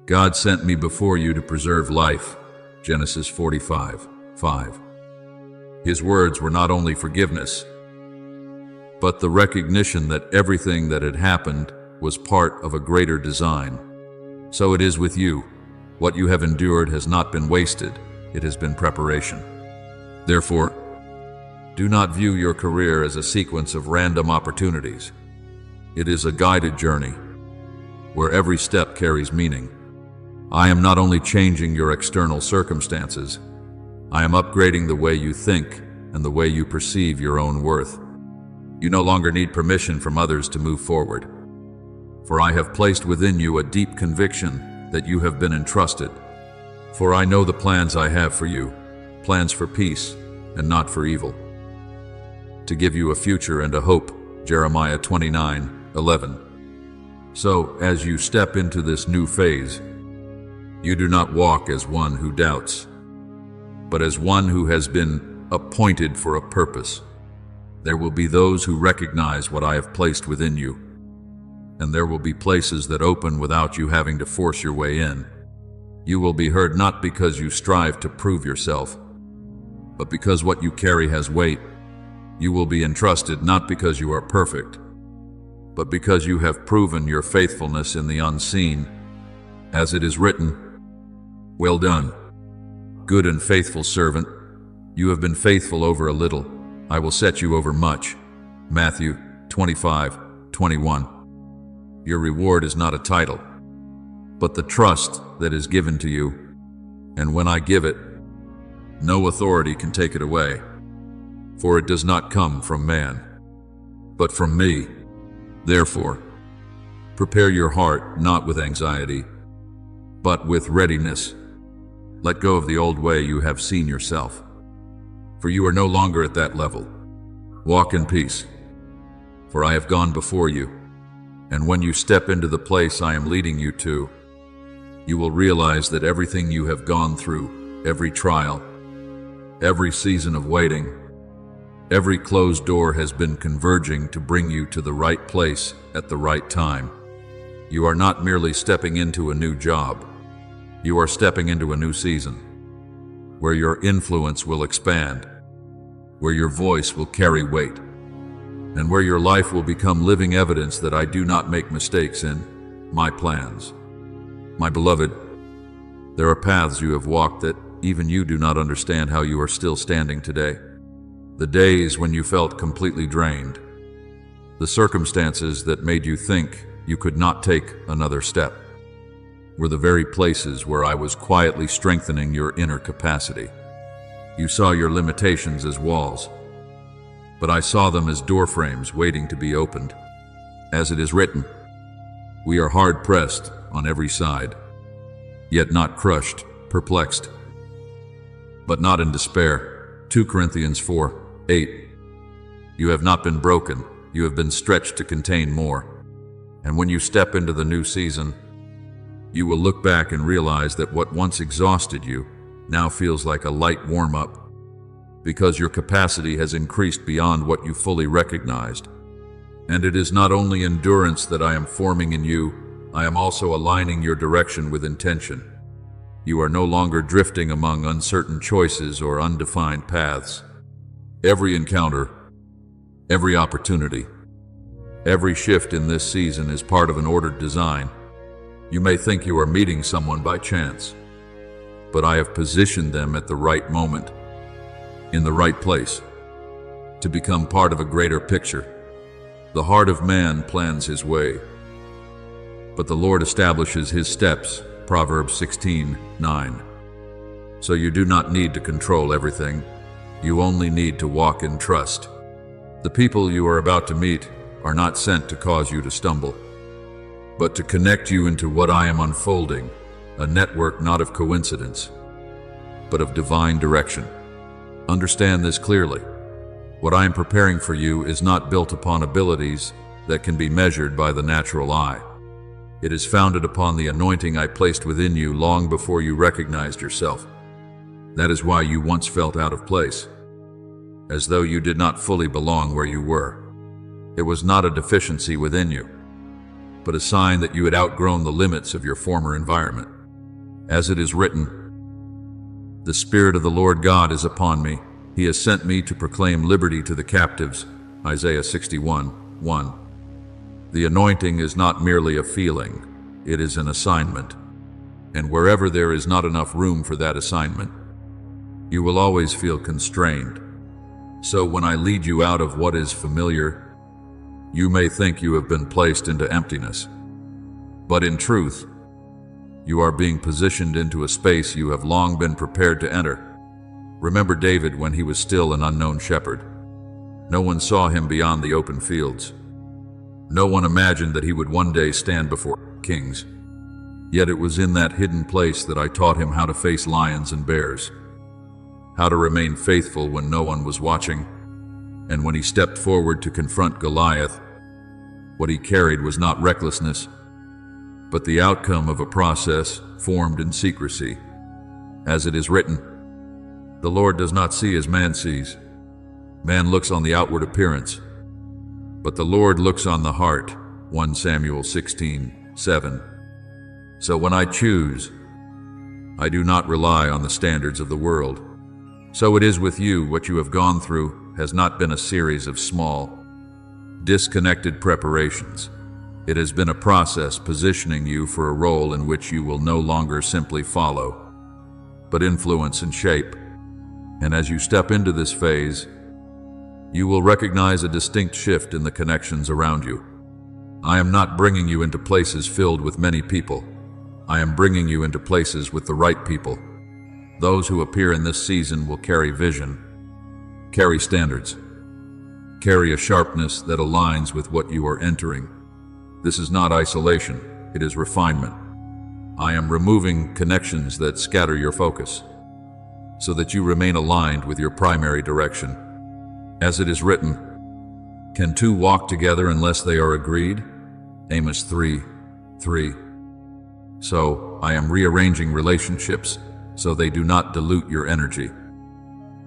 God sent me before you to preserve life. Genesis 45:5. His words were not only forgiveness, but the recognition that everything that had happened was part of a greater design. So it is with you. What you have endured has not been wasted, it has been preparation. Therefore, do not view your career as a sequence of random opportunities. It is a guided journey, where every step carries meaning. I am not only changing your external circumstances, I am upgrading the way you think and the way you perceive your own worth. You no longer need permission from others to move forward, for I have placed within you a deep conviction that you have been entrusted. For I know the plans I have for you, plans for peace and not for evil, to give you a future and a hope. Jeremiah 29:11. So, as you step into this new phase, you do not walk as one who doubts, but as one who has been appointed for a purpose. There will be those who recognize what I have placed within you, and there will be places that open without you having to force your way in. You will be heard not because you strive to prove yourself, but because what you carry has weight. You will be entrusted not because you are perfect, but because you have proven your faithfulness in the unseen. As it is written, "Well done, good and faithful servant. You have been faithful over a little. I will set you over much." Matthew 25:21. Your reward is not a title, but the trust that is given to you. And when I give it, no authority can take it away. For it does not come from man, but from me. Therefore, prepare your heart not with anxiety, but with readiness. Let go of the old way you have seen yourself, for you are no longer at that level. Walk in peace, for I have gone before you. And when you step into the place I am leading you to, you will realize that everything you have gone through, every trial, every season of waiting, every closed door has been converging to bring you to the right place at the right time. You are not merely stepping into a new job. You are stepping into a new season, where your influence will expand, where your voice will carry weight, and where your life will become living evidence that I do not make mistakes in my plans. My beloved, there are paths you have walked that even you do not understand how you are still standing today. The days when you felt completely drained, the circumstances that made you think you could not take another step, were the very places where I was quietly strengthening your inner capacity. You saw your limitations as walls, but I saw them as door frames waiting to be opened. As it is written, we are hard-pressed on every side, yet not crushed, perplexed, but not in despair. 2 Corinthians 4:8. You have not been broken, you have been stretched to contain more. And when you step into the new season, you will look back and realize that what once exhausted you now feels like a light warm-up, because your capacity has increased beyond what you fully recognized. And it is not only endurance that I am forming in you, I am also aligning your direction with intention. You are no longer drifting among uncertain choices or undefined paths. Every encounter, every opportunity, every shift in this season is part of an ordered design. You may think you are meeting someone by chance, but I have positioned them at the right moment, in the right place, to become part of a greater picture. The heart of man plans his way, but the Lord establishes his steps. Proverbs 16:9. So you do not need to control everything. You only need to walk in trust. The people you are about to meet are not sent to cause you to stumble, but to connect you into what I am unfolding, a network not of coincidence, but of divine direction. Understand this clearly. What I am preparing for you is not built upon abilities that can be measured by the natural eye. It is founded upon the anointing I placed within you long before you recognized yourself. That is why you once felt out of place, as though you did not fully belong where you were. It was not a deficiency within you, but a sign that you had outgrown the limits of your former environment. As it is written, the Spirit of the Lord God is upon me. He has sent me to proclaim liberty to the captives. Isaiah 61:1. The anointing is not merely a feeling, it is an assignment. And wherever there is not enough room for that assignment, you will always feel constrained. So when I lead you out of what is familiar, you may think you have been placed into emptiness. But in truth, you are being positioned into a space you have long been prepared to enter. Remember David when he was still an unknown shepherd. No one saw him beyond the open fields. No one imagined that he would one day stand before kings. Yet it was in that hidden place that I taught him how to face lions and bears, how to remain faithful when no one was watching, and when he stepped forward to confront Goliath, what he carried was not recklessness, but the outcome of a process formed in secrecy. As it is written, the Lord does not see as man sees. Man looks on the outward appearance, but the Lord looks on the heart. 1 Samuel 16:7. So when I choose, I do not rely on the standards of the world. So it is with you. What you have gone through has not been a series of small, disconnected preparations. It has been a process positioning you for a role in which you will no longer simply follow, but influence and shape. And as you step into this phase, you will recognize a distinct shift in the connections around you. I am not bringing you into places filled with many people. I am bringing you into places with the right people. Those who appear in this season will carry vision, carry standards, carry a sharpness that aligns with what you are entering. This is not isolation, it is refinement. I am removing connections that scatter your focus, so that you remain aligned with your primary direction. As it is written, can two walk together unless they are agreed? Amos 3:3. So I am rearranging relationships so they do not dilute your energy,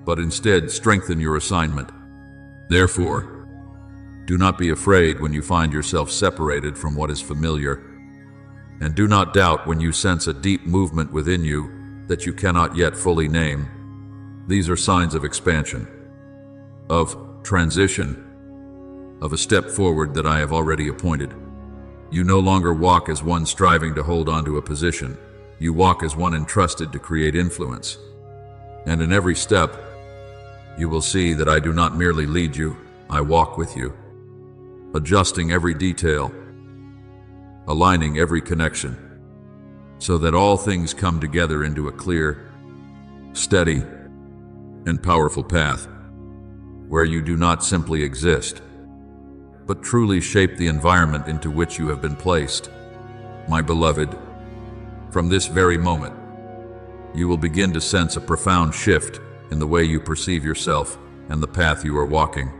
but instead strengthen your assignment. Therefore, do not be afraid when you find yourself separated from what is familiar, and do not doubt when you sense a deep movement within you that you cannot yet fully name. These are signs of expansion, of transition, of a step forward that I have already appointed. You no longer walk as one striving to hold on to a position. You walk as one entrusted to create influence. And in every step, you will see that I do not merely lead you, I walk with you, adjusting every detail, aligning every connection, so that all things come together into a clear, steady, and powerful path, where you do not simply exist, but truly shape the environment into which you have been placed. My beloved, from this very moment, you will begin to sense a profound shift in the way you perceive yourself and the path you are walking.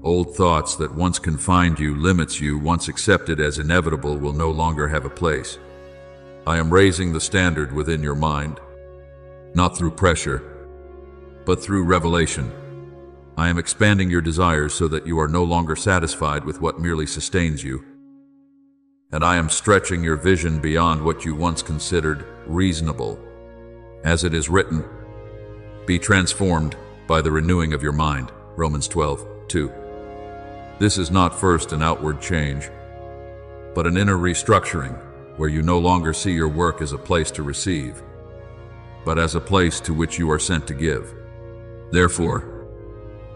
Old thoughts that once confined you, limits you, once accepted as inevitable, will no longer have a place. I am raising the standard within your mind, not through pressure, but through revelation. I am expanding your desires so that you are no longer satisfied with what merely sustains you. And I am stretching your vision beyond what you once considered reasonable. As it is written, be transformed by the renewing of your mind. Romans 12:2. This is not first an outward change, but an inner restructuring, where you no longer see your work as a place to receive, but as a place to which you are sent to give. Therefore,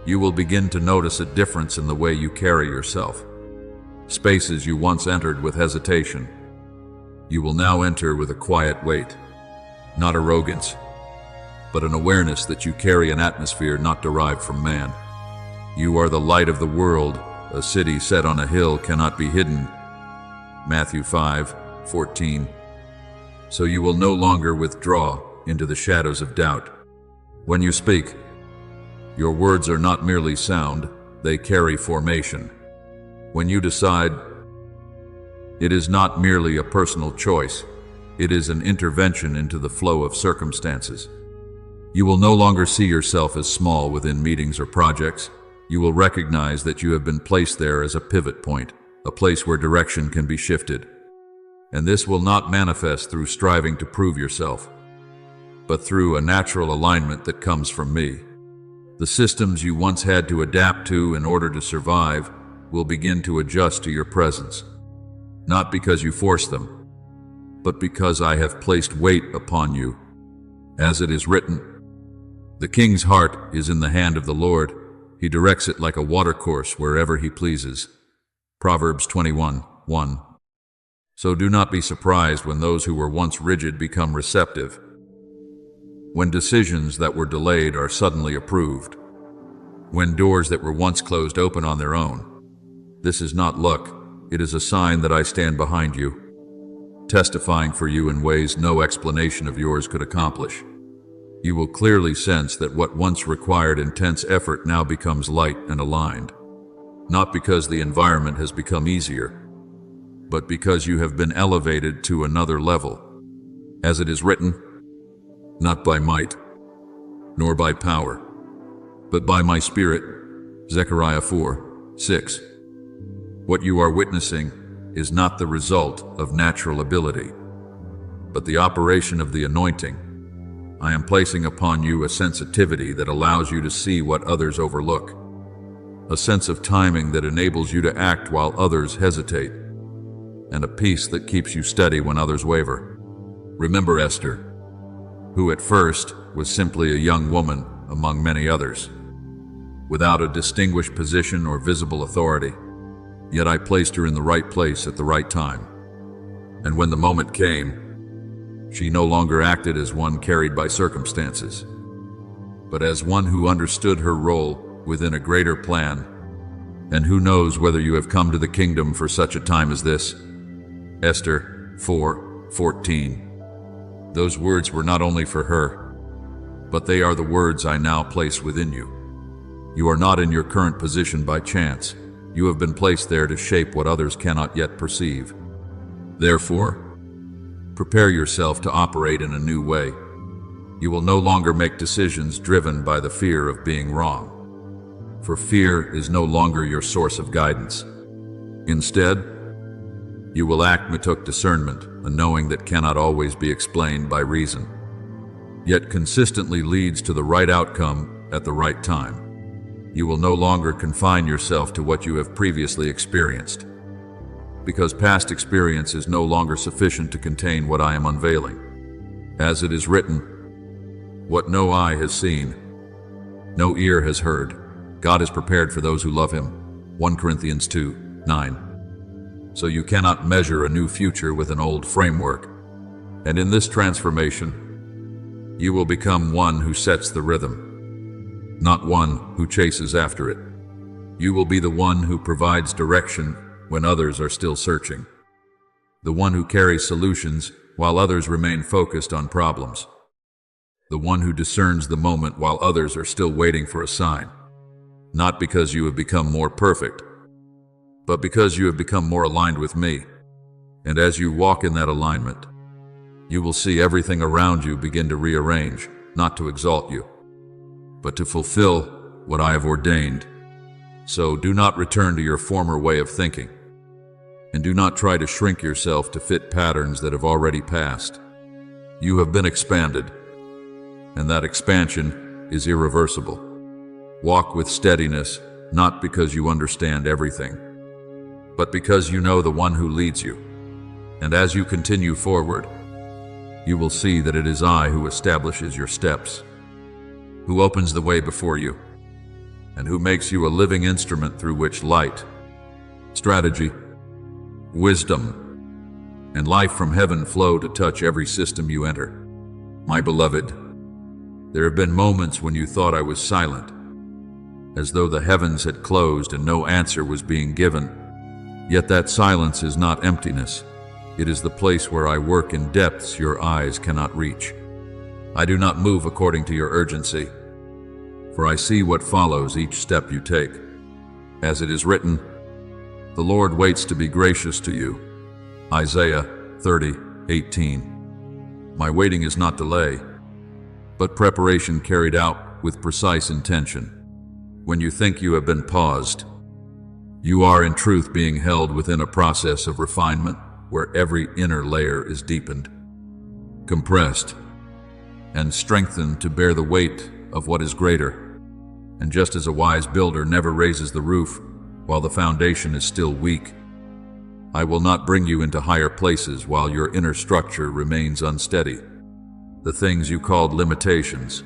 you will begin to notice a difference in the way you carry yourself. Spaces you once entered with hesitation, you will now enter with a quiet weight, not arrogance, but an awareness that you carry an atmosphere not derived from man. You are the light of the world. A city set on a hill cannot be hidden. Matthew 5:14. So you will no longer withdraw into the shadows of doubt. When you speak, your words are not merely sound, they carry formation. When you decide, it is not merely a personal choice, it is an intervention into the flow of circumstances. You will no longer see yourself as small within meetings or projects. You will recognize that you have been placed there as a pivot point, a place where direction can be shifted. And this will not manifest through striving to prove yourself, but through a natural alignment that comes from me. The systems you once had to adapt to in order to survive will begin to adjust to your presence, not because you force them, but because I have placed weight upon you. As it is written, the king's heart is in the hand of the Lord. He directs it like a watercourse wherever he pleases. Proverbs 21:1. So do not be surprised when those who were once rigid become receptive, when decisions that were delayed are suddenly approved, when doors that were once closed open on their own. This is not luck, it is a sign that I stand behind you, testifying for you in ways no explanation of yours could accomplish. You will clearly sense that what once required intense effort now becomes light and aligned, not because the environment has become easier, but because you have been elevated to another level. As it is written, not by might, nor by power, but by my Spirit. Zechariah 4:6. What you are witnessing is not the result of natural ability, but the operation of the anointing. I am placing upon you a sensitivity that allows you to see what others overlook, a sense of timing that enables you to act while others hesitate, and a peace that keeps you steady when others waver. Remember Esther, who at first was simply a young woman among many others, without a distinguished position or visible authority, yet I placed her in the right place at the right time. And when the moment came, she no longer acted as one carried by circumstances, but as one who understood her role within a greater plan. And who knows whether you have come to the kingdom for such a time as this? Esther 4:14. Those words were not only for her, but they are the words I now place within you. You are not in your current position by chance. You have been placed there to shape what others cannot yet perceive. Therefore, prepare yourself to operate in a new way. You will no longer make decisions driven by the fear of being wrong, for fear is no longer your source of guidance. Instead, you will act with discernment, a knowing that cannot always be explained by reason, yet consistently leads to the right outcome at the right time. You will no longer confine yourself to what you have previously experienced, because past experience is no longer sufficient to contain what I am unveiling. As it is written, what no eye has seen, no ear has heard, God has prepared for those who love Him. 1 Corinthians 2:9. So you cannot measure a new future with an old framework. And in this transformation, you will become one who sets the rhythm, not one who chases after it. You will be the one who provides direction when others are still searching, the one who carries solutions while others remain focused on problems, the one who discerns the moment while others are still waiting for a sign. Not because you have become more perfect, but because you have become more aligned with me. And as you walk in that alignment, you will see everything around you begin to rearrange, not to exalt you, but to fulfill what I have ordained. So do not return to your former way of thinking, and do not try to shrink yourself to fit patterns that have already passed. You have been expanded, and that expansion is irreversible. Walk with steadiness, not because you understand everything, but because you know the one who leads you. And as you continue forward, you will see that it is I who establishes your steps, who opens the way before you, and who makes you a living instrument through which light, strategy, wisdom, and life from heaven flow to touch every system you enter. My beloved, there have been moments when you thought I was silent, as though the heavens had closed and no answer was being given. Yet that silence is not emptiness. It is the place where I work in depths your eyes cannot reach. I do not move according to your urgency, for I see what follows each step you take. As it is written, the Lord waits to be gracious to you. Isaiah 30:18. My waiting is not delay, but preparation carried out with precise intention. When you think you have been paused, you are in truth being held within a process of refinement where every inner layer is deepened, compressed, and strengthened to bear the weight of what is greater. And just as a wise builder never raises the roof while the foundation is still weak, I will not bring you into higher places while your inner structure remains unsteady. The things you called limitations,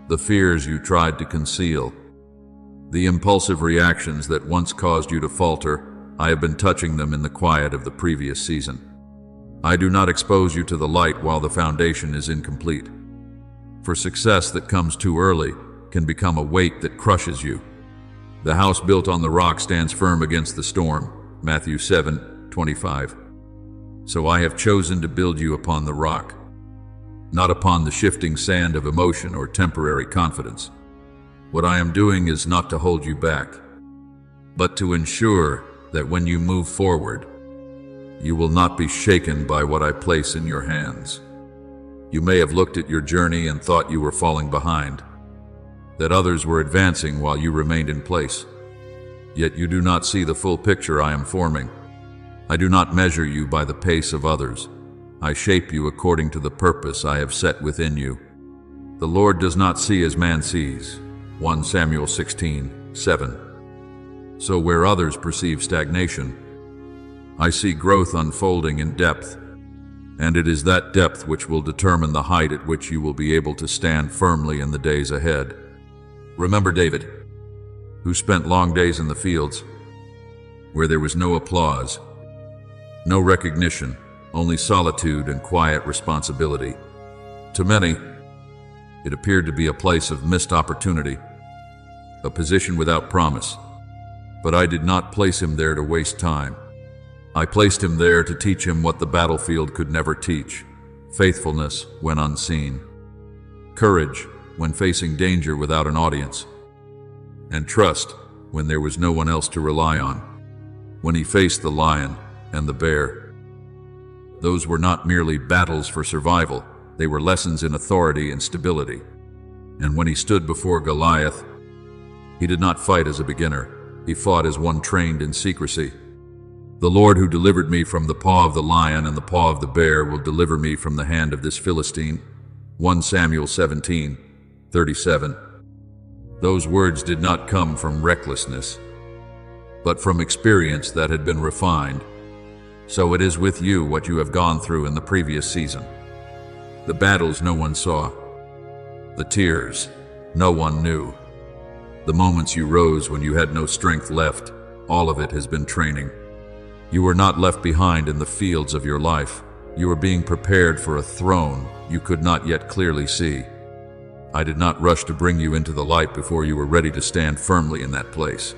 the fears you tried to conceal, the impulsive reactions that once caused you to falter, I have been touching them in the quiet of the previous season. I do not expose you to the light while the foundation is incomplete. For success that comes too early can become a weight that crushes you. The house built on the rock stands firm against the storm. Matthew 7:25. So I have chosen to build you upon the rock, not upon the shifting sand of emotion or temporary confidence. What I am doing is not to hold you back, but to ensure that when you move forward, you will not be shaken by what I place in your hands. You may have looked at your journey and thought you were falling behind, that others were advancing while you remained in place. Yet you do not see the full picture I am forming. I do not measure you by the pace of others. I shape you according to the purpose I have set within you. The Lord does not see as man sees. 1 Samuel 16:7. So where others perceive stagnation, I see growth unfolding in depth, and it is that depth which will determine the height at which you will be able to stand firmly in the days ahead. Remember David, who spent long days in the fields, where there was no applause, no recognition, only solitude and quiet responsibility. To many, it appeared to be a place of missed opportunity, a position without promise. But I did not place him there to waste time. I placed him there to teach him what the battlefield could never teach: faithfulness when unseen, courage when facing danger without an audience, and trust when there was no one else to rely on. When he faced the lion and the bear, those were not merely battles for survival, they were lessons in authority and stability. And when he stood before Goliath, he did not fight as a beginner, he fought as one trained in secrecy. The Lord who delivered me from the paw of the lion and the paw of the bear will deliver me from the hand of this Philistine. 1 Samuel 17:37. Those words did not come from recklessness, but from experience that had been refined. So it is with you what you have gone through in the previous season. The battles no one saw, the tears no one knew, the moments you rose when you had no strength left, all of it has been training. You were not left behind in the fields of your life. You were being prepared for a throne you could not yet clearly see. I did not rush to bring you into the light before you were ready to stand firmly in that place.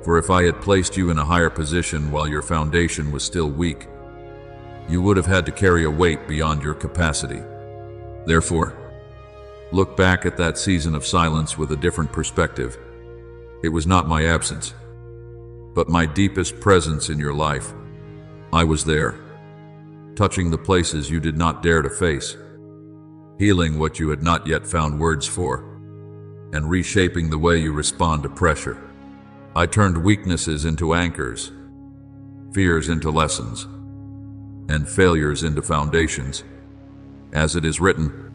For if I had placed you in a higher position while your foundation was still weak, you would have had to carry a weight beyond your capacity. Therefore, look back at that season of silence with a different perspective. It was not my absence, but my deepest presence in your life. I was there, touching the places you did not dare to face, healing what you had not yet found words for, and reshaping the way you respond to pressure. I turned weaknesses into anchors, fears into lessons, and failures into foundations. As it is written,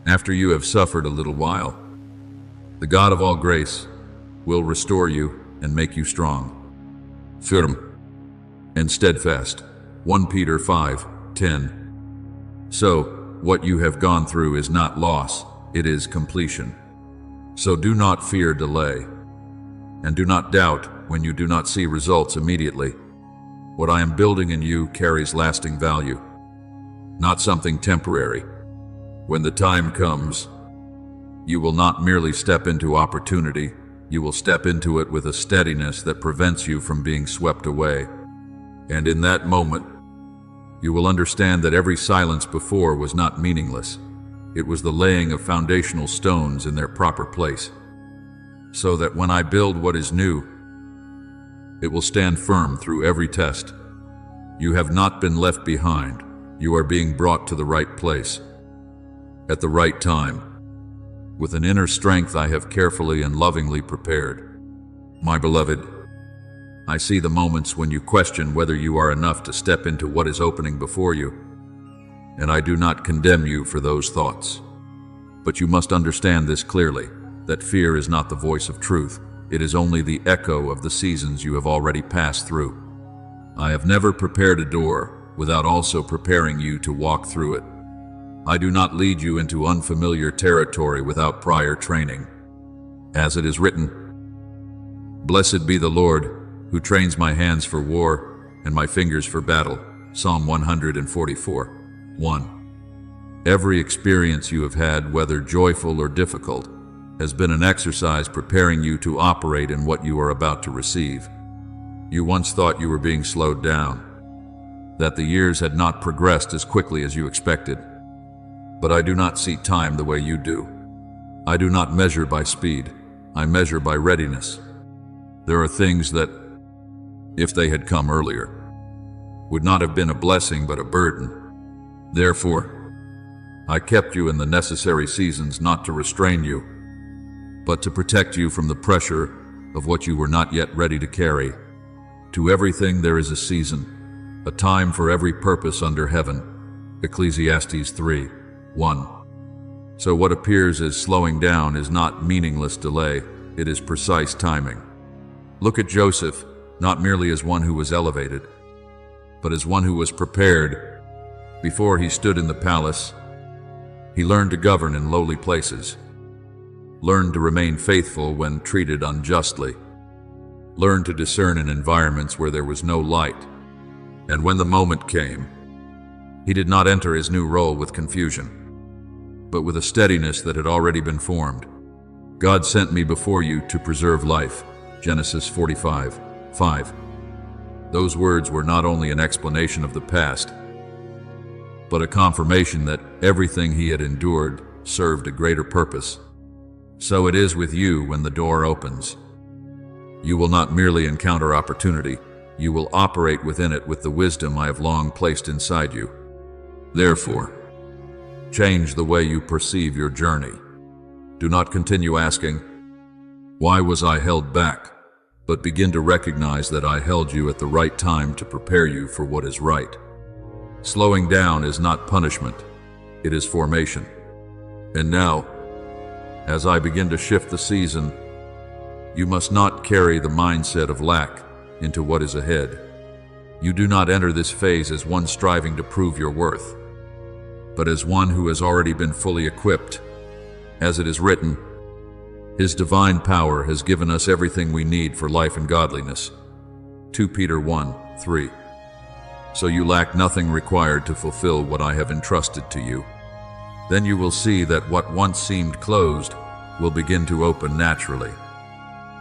after you have suffered a little while, the God of all grace will restore you and make you strong, firm, and steadfast. 1 Peter 5:10. So, what you have gone through is not loss, it is completion. So do not fear delay, and do not doubt when you do not see results immediately. What I am building in you carries lasting value, not something temporary. When the time comes, you will not merely step into opportunity, you will step into it with a steadiness that prevents you from being swept away. And in that moment, you will understand that every silence before was not meaningless. It was the laying of foundational stones in their proper place, so that when I build what is new, it will stand firm through every test. You have not been left behind. You are being brought to the right place, at the right time, with an inner strength I have carefully and lovingly prepared. My beloved, I see the moments when you question whether you are enough to step into what is opening before you, and I do not condemn you for those thoughts. But you must understand this clearly, that fear is not the voice of truth. It is only the echo of the seasons you have already passed through. I have never prepared a door without also preparing you to walk through it. I do not lead you into unfamiliar territory without prior training. As it is written, "Blessed be the Lord, who trains my hands for war and my fingers for battle." Psalm 144:1. Every experience you have had, whether joyful or difficult, has been an exercise preparing you to operate in what you are about to receive. You once thought you were being slowed down, that the years had not progressed as quickly as you expected. But I do not see time the way you do. I do not measure by speed, I measure by readiness. There are things that, if they had come earlier, would not have been a blessing but a burden. Therefore, I kept you in the necessary seasons not to restrain you, but to protect you from the pressure of what you were not yet ready to carry. To everything there is a season, a time for every purpose under heaven. Ecclesiastes 3:1. So what appears as slowing down is not meaningless delay, it is precise timing. Look at Joseph, not merely as one who was elevated, but as one who was prepared. Before he stood in the palace, he learned to govern in lowly places, learned to remain faithful when treated unjustly, learned to discern in environments where there was no light. And when the moment came, he did not enter his new role with confusion, but with a steadiness that had already been formed. God sent me before you to preserve life. Genesis 45:5. Those words were not only an explanation of the past, but a confirmation that everything he had endured served a greater purpose. So it is with you when the door opens. You will not merely encounter opportunity, you will operate within it with the wisdom I have long placed inside you. Therefore, change the way you perceive your journey. Do not continue asking, "Why was I held back?" but begin to recognize that I held you at the right time to prepare you for what is right. Slowing down is not punishment, it is formation. And now, as I begin to shift the season, you must not carry the mindset of lack into what is ahead. You do not enter this phase as one striving to prove your worth, but as one who has already been fully equipped. As it is written, His divine power has given us everything we need for life and godliness. 2 Peter 1:3. So you lack nothing required to fulfill what I have entrusted to you. Then you will see that what once seemed closed will begin to open naturally.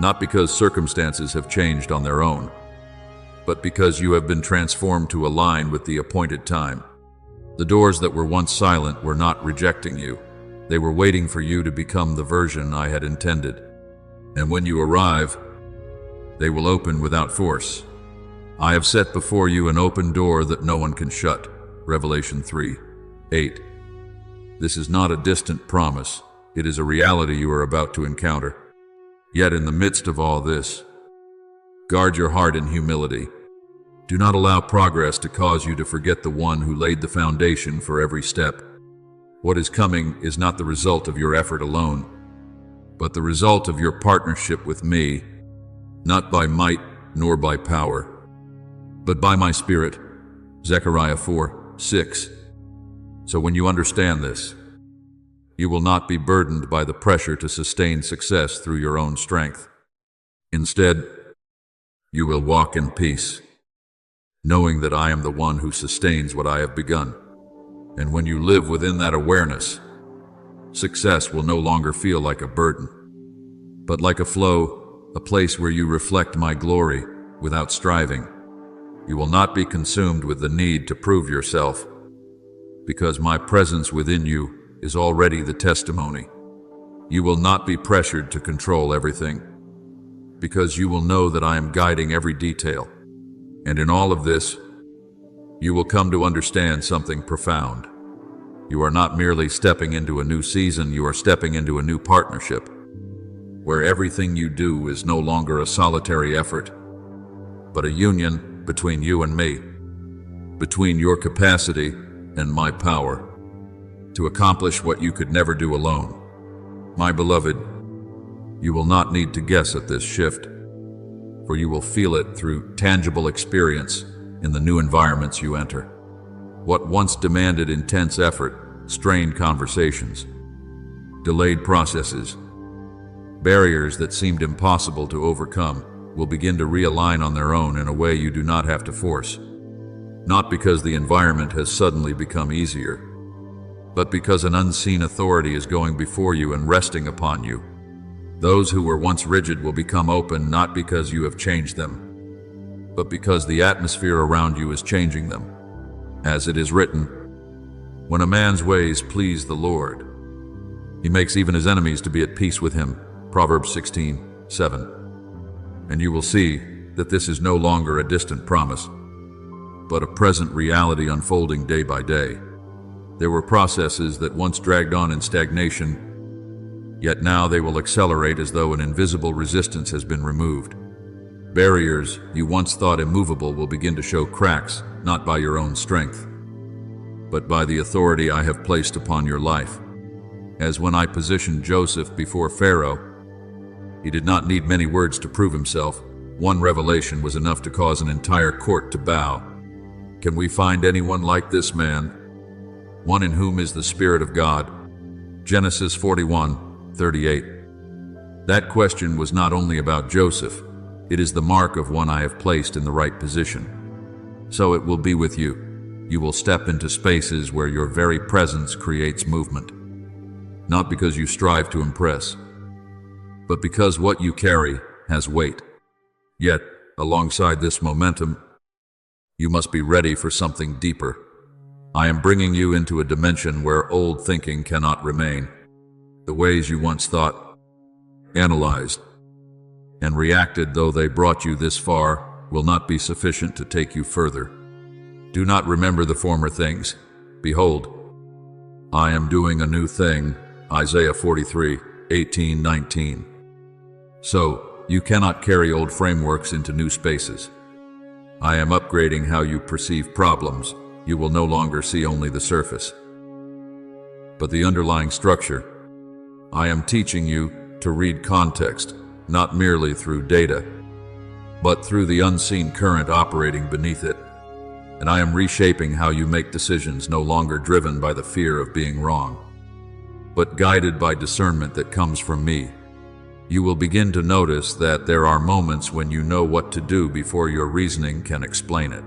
Not because circumstances have changed on their own, but because you have been transformed to align with the appointed time. The doors that were once silent were not rejecting you. They were waiting for you to become the version I had intended. And when you arrive, they will open without force. I have set before you an open door that no one can shut. Revelation 3:8. This is not a distant promise. It is a reality you are about to encounter. Yet in the midst of all this, guard your heart in humility. Do not allow progress to cause you to forget the one who laid the foundation for every step. What is coming is not the result of your effort alone, but the result of your partnership with me, not by might nor by power, but by my Spirit. Zechariah 4:6. So when you understand this, you will not be burdened by the pressure to sustain success through your own strength. Instead, you will walk in peace, knowing that I am the one who sustains what I have begun. And when you live within that awareness, success will no longer feel like a burden, but like a flow, a place where you reflect my glory without striving. You will not be consumed with the need to prove yourself, because my presence within you is already the testimony. You will not be pressured to control everything, because you will know that I am guiding every detail. And in all of this, you will come to understand something profound. You are not merely stepping into a new season, you are stepping into a new partnership, where everything you do is no longer a solitary effort, but a union between you and me, between your capacity and my power, to accomplish what you could never do alone. My beloved, you will not need to guess at this shift, for you will feel it through tangible experience in the new environments you enter. What once demanded intense effort, strained conversations, delayed processes, barriers that seemed impossible to overcome, will begin to realign on their own in a way you do not have to force. Not because the environment has suddenly become easier, but because an unseen authority is going before you and resting upon you. Those who were once rigid will become open, not because you have changed them, but because the atmosphere around you is changing them. As it is written, when a man's ways please the Lord, he makes even his enemies to be at peace with him. Proverbs 16:7. And you will see that this is no longer a distant promise, but a present reality unfolding day by day. There were processes that once dragged on in stagnation, yet now they will accelerate as though an invisible resistance has been removed. Barriers you once thought immovable will begin to show cracks, not by your own strength, but by the authority I have placed upon your life. As when I positioned Joseph before Pharaoh, he did not need many words to prove himself. One revelation was enough to cause an entire court to bow. Can we find anyone like this man? One in whom is the Spirit of God. Genesis 41:38. That question was not only about Joseph, it is the mark of one I have placed in the right position. So it will be with you. You will step into spaces where your very presence creates movement. Not because you strive to impress, but because what you carry has weight. Yet, alongside this momentum, you must be ready for something deeper. I am bringing you into a dimension where old thinking cannot remain. The ways you once thought, analyzed, and reacted, though they brought you this far, will not be sufficient to take you further. Do not remember the former things. Behold, I am doing a new thing. Isaiah 43:18-19. So, you cannot carry old frameworks into new spaces. I am upgrading how you perceive problems. You will no longer see only the surface, but the underlying structure. I am teaching you to read context, not merely through data, but through the unseen current operating beneath it. And I am reshaping how you make decisions, no longer driven by the fear of being wrong, but guided by discernment that comes from me. You will begin to notice that there are moments when you know what to do before your reasoning can explain it.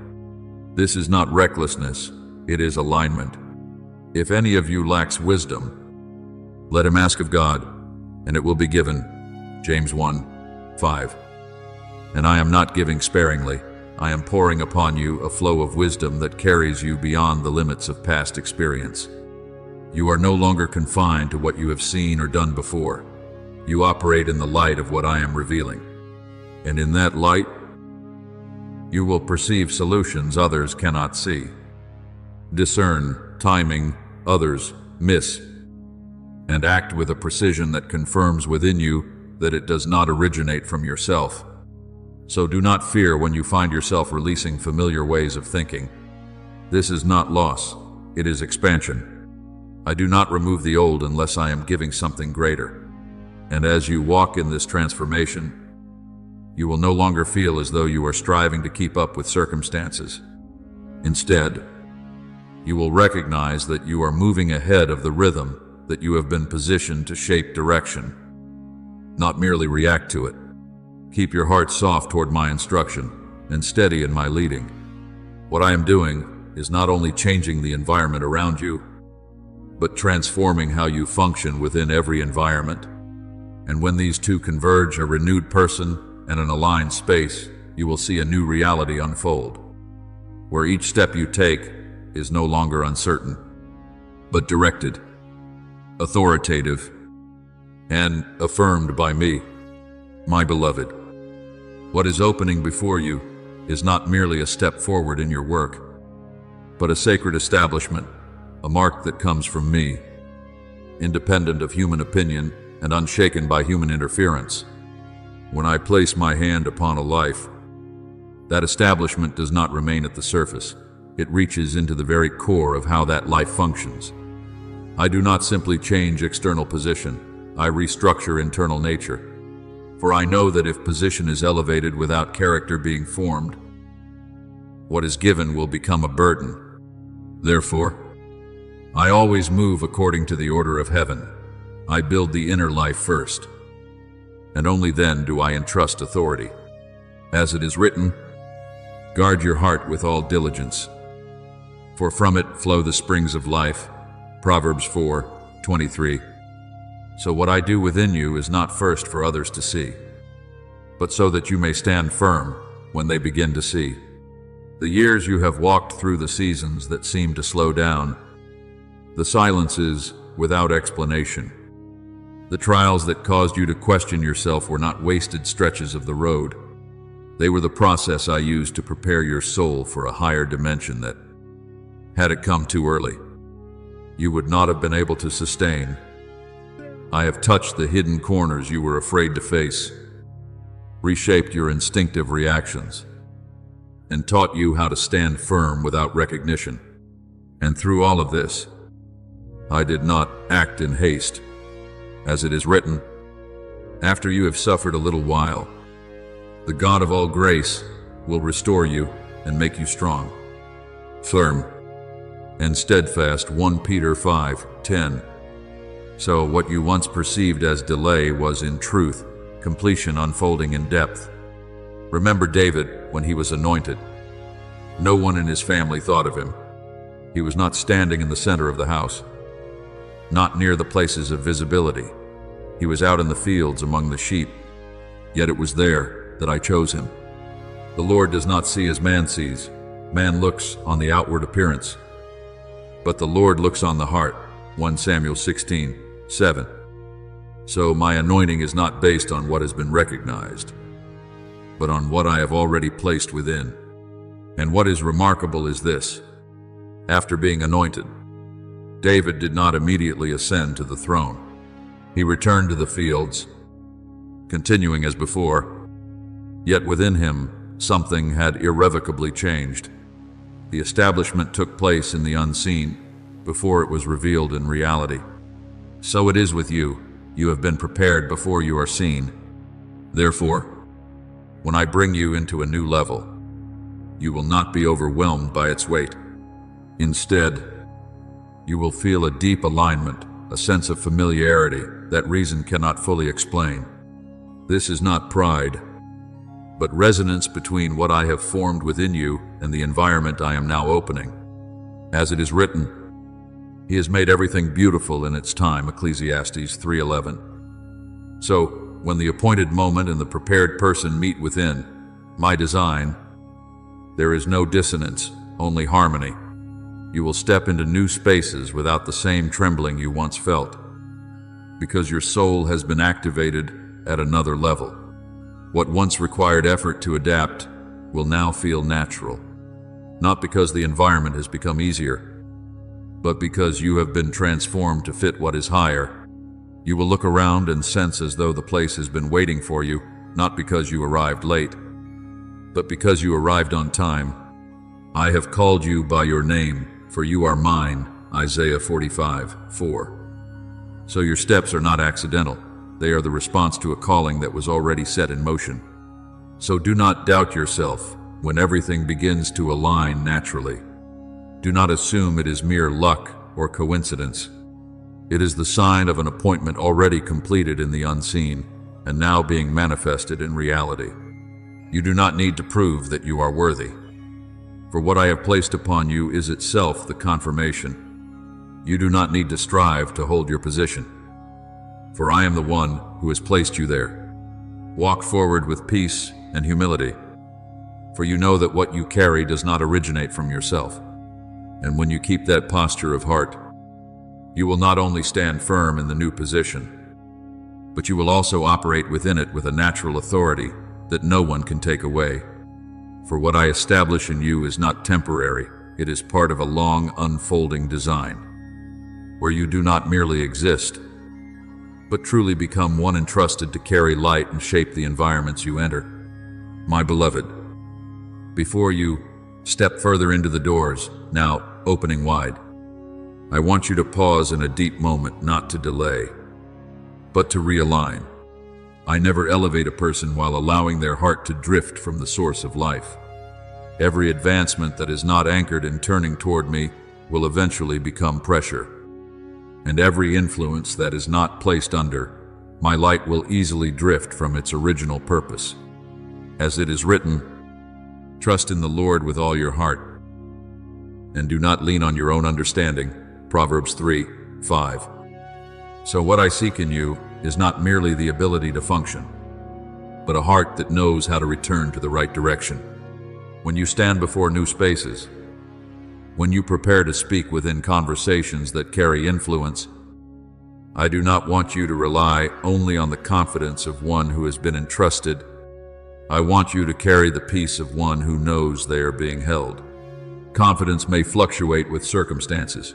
This is not recklessness, it is alignment. If any of you lacks wisdom, let him ask of God, and it will be given. James 1:5. And I am not giving sparingly. I am pouring upon you a flow of wisdom that carries you beyond the limits of past experience. You are no longer confined to what you have seen or done before. You operate in the light of what I am revealing. And in that light, you will perceive solutions others cannot see. Discern timing others miss, and act with a precision that confirms within you that it does not originate from yourself. So do not fear when you find yourself releasing familiar ways of thinking. This is not loss, it is expansion. I do not remove the old unless I am giving something greater. And as you walk in this transformation, you will no longer feel as though you are striving to keep up with circumstances. Instead, you will recognize that you are moving ahead of the rhythm that you have been positioned to shape direction, not merely react to it. Keep your heart soft toward my instruction and steady in my leading. What I am doing is not only changing the environment around you, but transforming how you function within every environment. And when these two converge, a renewed person and an aligned space, you will see a new reality unfold, where each step you take is no longer uncertain, but directed, authoritative, and affirmed by me, my beloved. What is opening before you is not merely a step forward in your work, but a sacred establishment, a mark that comes from me, independent of human opinion and unshaken by human interference. When I place my hand upon a life, that establishment does not remain at the surface. It reaches into the very core of how that life functions. I do not simply change external position, I restructure internal nature. For I know that if position is elevated without character being formed, what is given will become a burden. Therefore, I always move according to the order of heaven. I build the inner life first, and only then do I entrust authority. As it is written, guard your heart with all diligence, for from it flow the springs of life. Proverbs 4:23. So what I do within you is not first for others to see, but so that you may stand firm when they begin to see. The years you have walked through, the seasons that seem to slow down, the silences without explanation, the trials that caused you to question yourself were not wasted stretches of the road. They were the process I used to prepare your soul for a higher dimension that, had it come too early, you would not have been able to sustain. I have touched the hidden corners you were afraid to face, reshaped your instinctive reactions, and taught you how to stand firm without recognition. And through all of this, I did not act in haste. As it is written, after you have suffered a little while, the God of all grace will restore you and make you strong, firm, and steadfast. 1 Peter 5:10. So what you once perceived as delay was in truth completion unfolding in depth. Remember David when he was anointed. No one in his family thought of him. He was not standing in the center of the house, not near the places of visibility. He was out in the fields among the sheep. Yet it was there that I chose him. The Lord does not see as man sees. Man looks on the outward appearance, but the Lord looks on the heart. 1 Samuel 16:7. So my anointing is not based on what has been recognized, but on what I have already placed within. And what is remarkable is this: after being anointed, David did not immediately ascend to the throne. He returned to the fields, continuing as before, yet within him something had irrevocably changed. The establishment took place in the unseen before it was revealed in reality. So it is with you. You have been prepared before you are seen. Therefore, when I bring you into a new level, you will not be overwhelmed by its weight. Instead, you will feel a deep alignment, a sense of familiarity that reason cannot fully explain. This is not pride, but resonance between what I have formed within you and the environment I am now opening. As it is written, He has made everything beautiful in its time, Ecclesiastes 3:11. So, when the appointed moment and the prepared person meet within my design, there is no dissonance, only harmony. You will step into new spaces without the same trembling you once felt, because your soul has been activated at another level. What once required effort to adapt will now feel natural, not because the environment has become easier, but because you have been transformed to fit what is higher. You will look around and sense as though the place has been waiting for you, not because you arrived late, but because you arrived on time. I have called you by your name, for you are mine, Isaiah 45:4. So your steps are not accidental. They are the response to a calling that was already set in motion. So do not doubt yourself when everything begins to align naturally. Do not assume it is mere luck or coincidence. It is the sign of an appointment already completed in the unseen and now being manifested in reality. You do not need to prove that you are worthy, for what I have placed upon you is itself the confirmation. You do not need to strive to hold your position, for I am the one who has placed you there. Walk forward with peace and humility, for you know that what you carry does not originate from yourself. And when you keep that posture of heart, you will not only stand firm in the new position, but you will also operate within it with a natural authority that no one can take away. For what I establish in you is not temporary, it is part of a long unfolding design, where you do not merely exist, but truly become one entrusted to carry light and shape the environments you enter. My beloved, before you step further into the doors, now opening wide, I want you to pause in a deep moment, not to delay, but to realign. I never elevate a person while allowing their heart to drift from the source of life. Every advancement that is not anchored in turning toward me will eventually become pressure, and every influence that is not placed under my light will easily drift from its original purpose. As it is written, trust in the Lord with all your heart, and do not lean on your own understanding, Proverbs 3:5. So what I seek in you is not merely the ability to function, but a heart that knows how to return to the right direction. When you stand before new spaces, when you prepare to speak within conversations that carry influence, I do not want you to rely only on the confidence of one who has been entrusted. I want you to carry the peace of one who knows they are being held. Confidence may fluctuate with circumstances,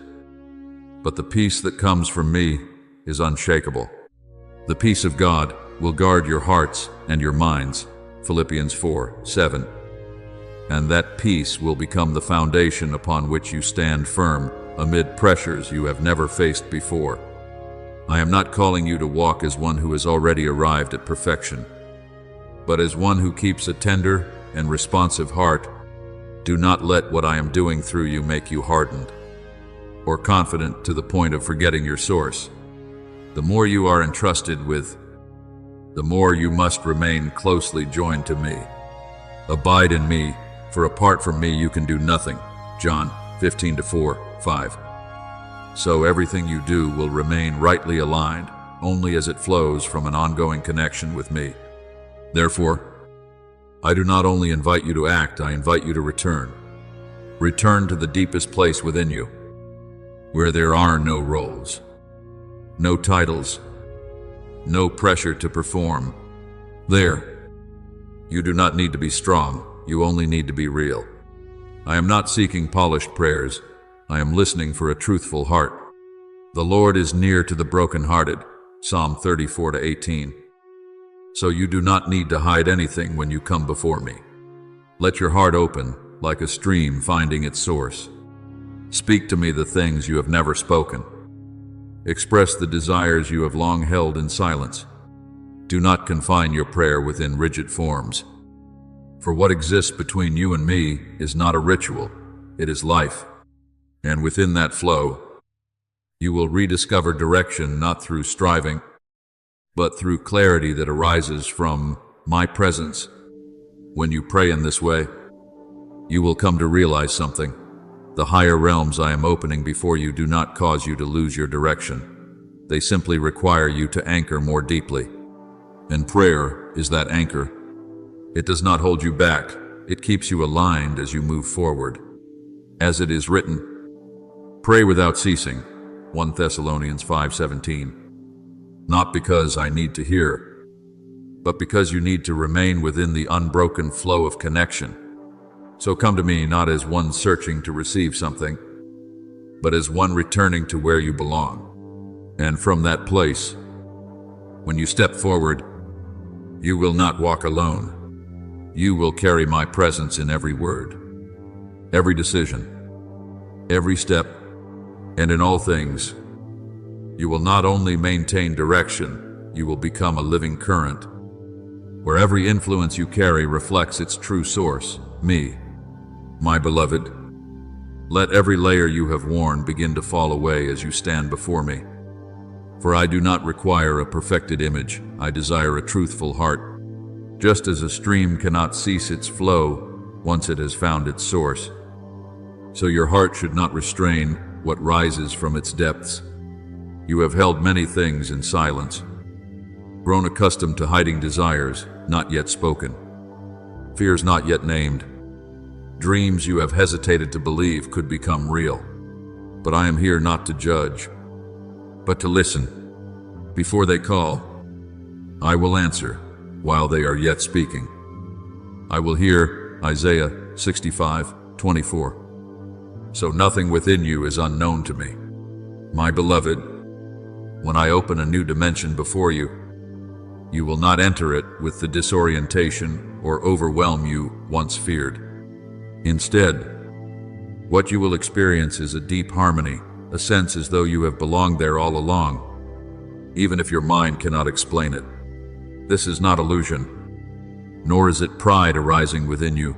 but the peace that comes from me is unshakable. The peace of God will guard your hearts and your minds. Philippians 4:7. And that peace will become the foundation upon which you stand firm amid pressures you have never faced before. I am not calling you to walk as one who has already arrived at perfection, but as one who keeps a tender and responsive heart. Do not let what I am doing through you make you hardened or confident to the point of forgetting your source. The more you are entrusted with, the more you must remain closely joined to me. Abide in me, for apart from me you can do nothing. John 15:4-5. So everything you do will remain rightly aligned, only as it flows from an ongoing connection with me. Therefore, I do not only invite you to act, I invite you to return. Return to the deepest place within you, where there are no roles, no titles, no pressure to perform. There, you do not need to be strong, you only need to be real. I am not seeking polished prayers, I am listening for a truthful heart. The Lord is near to the brokenhearted, Psalm 34:18. So you do not need to hide anything when you come before me. Let your heart open, like a stream finding its source. Speak to me the things you have never spoken. Express the desires you have long held in silence. Do not confine your prayer within rigid forms. For what exists between you and me is not a ritual, it is life. And within that flow, you will rediscover direction not through striving, but through clarity that arises from my presence. When you pray in this way, you will come to realize something. The higher realms I am opening before you do not cause you to lose your direction. They simply require you to anchor more deeply. And prayer is that anchor. It does not hold you back. It keeps you aligned as you move forward. As it is written, pray without ceasing, 1 Thessalonians 5:17. Not because I need to hear, but because you need to remain within the unbroken flow of connection. So come to me not as one searching to receive something, but as one returning to where you belong. And from that place, when you step forward, you will not walk alone. You will carry my presence in every word, every decision, every step, and in all things. You will not only maintain direction, you will become a living current, where every influence you carry reflects its true source, me. My beloved, let every layer you have worn begin to fall away as you stand before me. For I do not require a perfected image, I desire a truthful heart. Just as a stream cannot cease its flow once it has found its source, so your heart should not restrain what rises from its depths. You have held many things in silence, grown accustomed to hiding desires not yet spoken, fears not yet named, dreams you have hesitated to believe could become real. But I am here not to judge, but to listen. Before they call, I will answer while they are yet speaking. I will hear Isaiah 65:24. So nothing within you is unknown to me. My beloved, when I open a new dimension before you, you will not enter it with the disorientation or overwhelm you once feared. Instead, what you will experience is a deep harmony, a sense as though you have belonged there all along, even if your mind cannot explain it. This is not illusion, nor is it pride arising within you.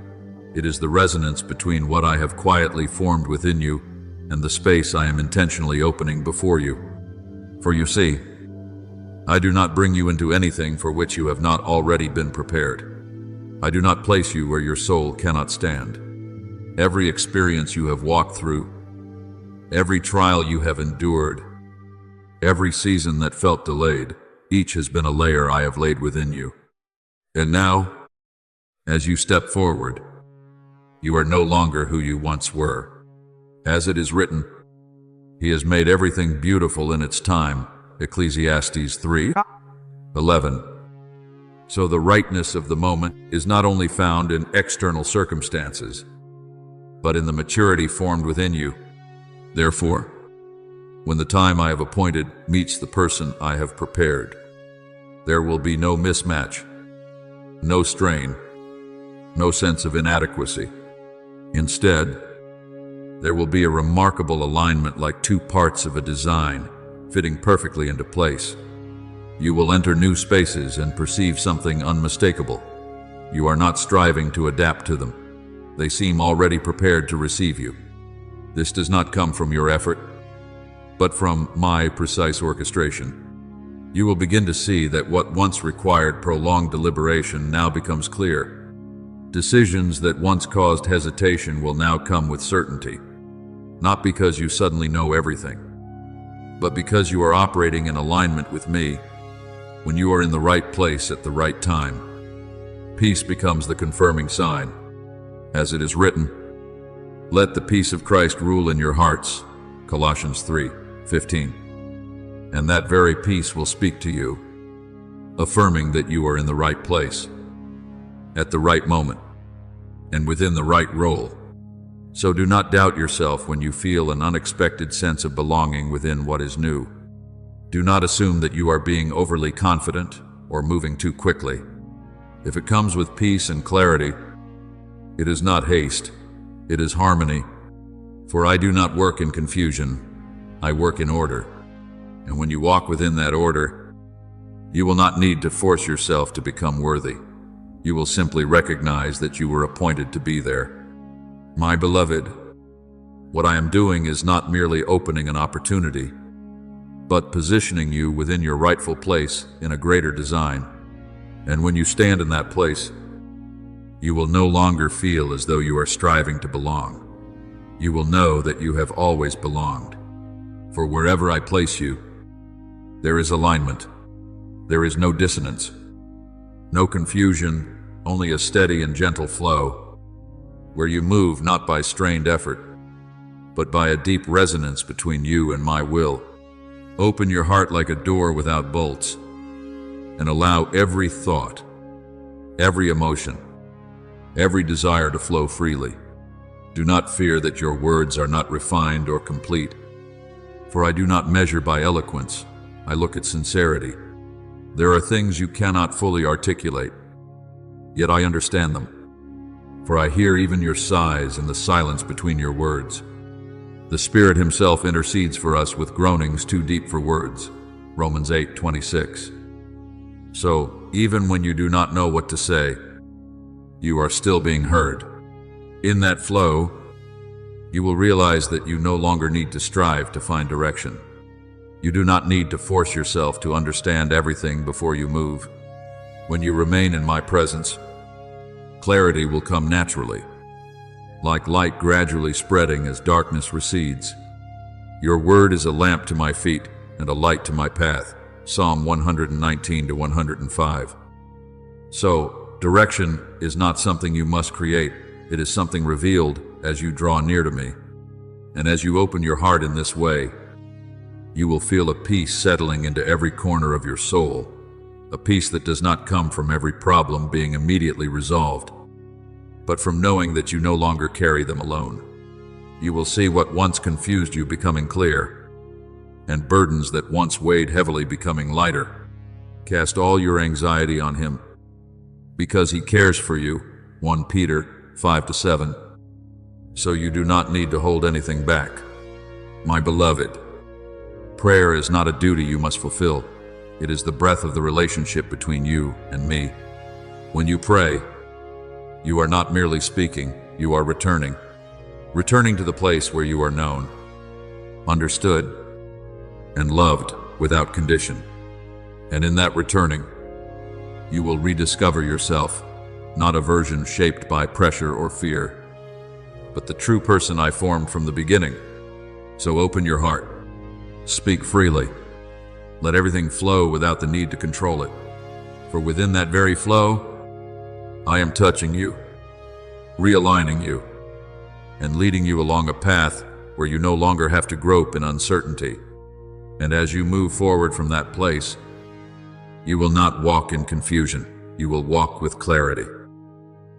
It is the resonance between what I have quietly formed within you and the space I am intentionally opening before you. For you see, I do not bring you into anything for which you have not already been prepared. I do not place you where your soul cannot stand. Every experience you have walked through, every trial you have endured, every season that felt delayed, each has been a layer I have laid within you. And now, as you step forward, you are no longer who you once were. As it is written, He has made everything beautiful in its time, Ecclesiastes 3:11. So the rightness of the moment is not only found in external circumstances, but in the maturity formed within you. Therefore, when the time I have appointed meets the person I have prepared, there will be no mismatch. no strain, no sense of inadequacy. Instead, there will be a remarkable alignment like two parts of a design, fitting perfectly into place. You will enter new spaces and perceive something unmistakable. You are not striving to adapt to them. They seem already prepared to receive you. This does not come from your effort, but from my precise orchestration. You will begin to see that what once required prolonged deliberation now becomes clear. Decisions that once caused hesitation will now come with certainty, not because you suddenly know everything, but because you are operating in alignment with me. When you are in the right place at the right time, peace becomes the confirming sign. As it is written, "Let the peace of Christ rule in your hearts," Colossians 3:15. And that very peace will speak to you, affirming that you are in the right place, at the right moment, and within the right role. So do not doubt yourself when you feel an unexpected sense of belonging within what is new. Do not assume that you are being overly confident or moving too quickly. If it comes with peace and clarity, it is not haste, it is harmony. For I do not work in confusion, I work in order. And when you walk within that order, you will not need to force yourself to become worthy. You will simply recognize that you were appointed to be there. My beloved, what I am doing is not merely opening an opportunity, but positioning you within your rightful place in a greater design. And when you stand in that place, you will no longer feel as though you are striving to belong. You will know that you have always belonged. For wherever I place you, there is alignment. There is no dissonance, no confusion, only a steady and gentle flow, where you move not by strained effort, but by a deep resonance between you and my will. Open your heart like a door without bolts, and allow every thought, every emotion, every desire to flow freely. Do not fear that your words are not refined or complete, for I do not measure by eloquence, I look at sincerity. There are things you cannot fully articulate, yet I understand them, for I hear even your sighs and the silence between your words. The Spirit Himself intercedes for us with groanings too deep for words, Romans 8:26. So, even when you do not know what to say, you are still being heard. In that flow, you will realize that you no longer need to strive to find direction. You do not need to force yourself to understand everything before you move. When you remain in my presence, clarity will come naturally, like light gradually spreading as darkness recedes. Your word is a lamp to my feet and a light to my path, Psalm 119-105. So, direction is not something you must create, it is something revealed as you draw near to me. And as you open your heart in this way, you will feel a peace settling into every corner of your soul, a peace that does not come from every problem being immediately resolved, but from knowing that you no longer carry them alone. You will see what once confused you becoming clear, and burdens that once weighed heavily becoming lighter. Cast all your anxiety on Him, because He cares for you, 1 Peter 5-7. So you do not need to hold anything back. My beloved, prayer is not a duty you must fulfill. It is the breath of the relationship between you and me. When you pray, you are not merely speaking, you are returning to the place where you are known, understood, and loved without condition. And in that returning, you will rediscover yourself, not a version shaped by pressure or fear, but the true person I formed from the beginning. So open your heart, speak freely, let everything flow without the need to control it. For within that very flow, I am touching you, realigning you, and leading you along a path where you no longer have to grope in uncertainty. And as you move forward from that place, you will not walk in confusion. You will walk with clarity,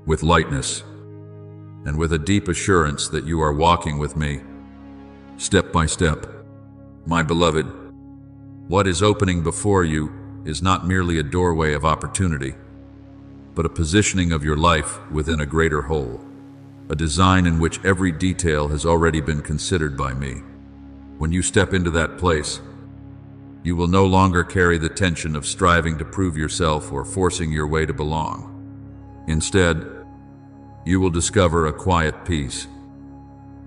with lightness, and with a deep assurance that you are walking with me, step by step. My beloved, what is opening before you is not merely a doorway of opportunity. but a positioning of your life within a greater whole, a design in which every detail has already been considered by me. When you step into that place, you will no longer carry the tension of striving to prove yourself or forcing your way to belong. Instead, you will discover a quiet peace,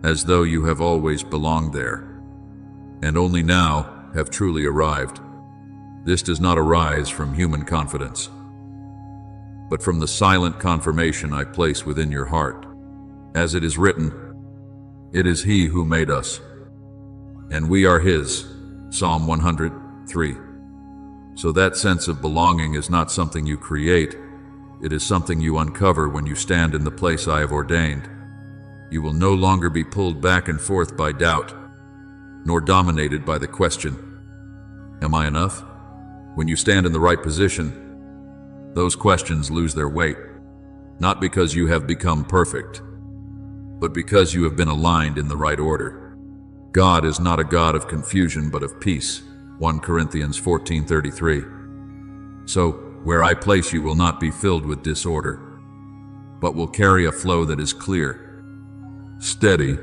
as though you have always belonged there, and only now have truly arrived. This does not arise from human confidence, but from the silent confirmation I place within your heart. As it is written, "It is He who made us, and we are His." Psalm 103. So that sense of belonging is not something you create, it is something you uncover when you stand in the place I have ordained. You will no longer be pulled back and forth by doubt, nor dominated by the question, "Am I enough?" When you stand in the right position, those questions lose their weight, not because you have become perfect, but because you have been aligned in the right order. God is not a God of confusion, but of peace. 1 Corinthians 14:33. So, where I place you will not be filled with disorder, but will carry a flow that is clear, steady,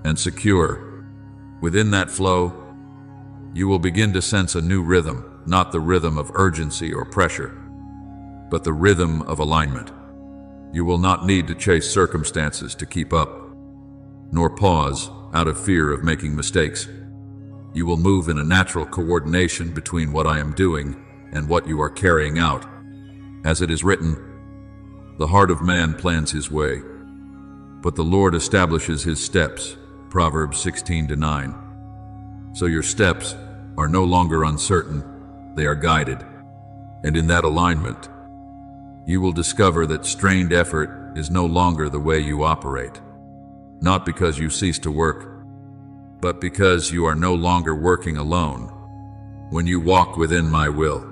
and secure. Within that flow, you will begin to sense a new rhythm, not the rhythm of urgency or pressure, but the rhythm of alignment. You will not need to chase circumstances to keep up, nor pause out of fear of making mistakes. You will move in a natural coordination between what I am doing and what you are carrying out. As it is written, "The heart of man plans his way, but the Lord establishes his steps." Proverbs 16:9. So your steps are no longer uncertain, they are guided. And in that alignment, you will discover that strained effort is no longer the way you operate. Not because you cease to work, but because you are no longer working alone. When you walk within my will,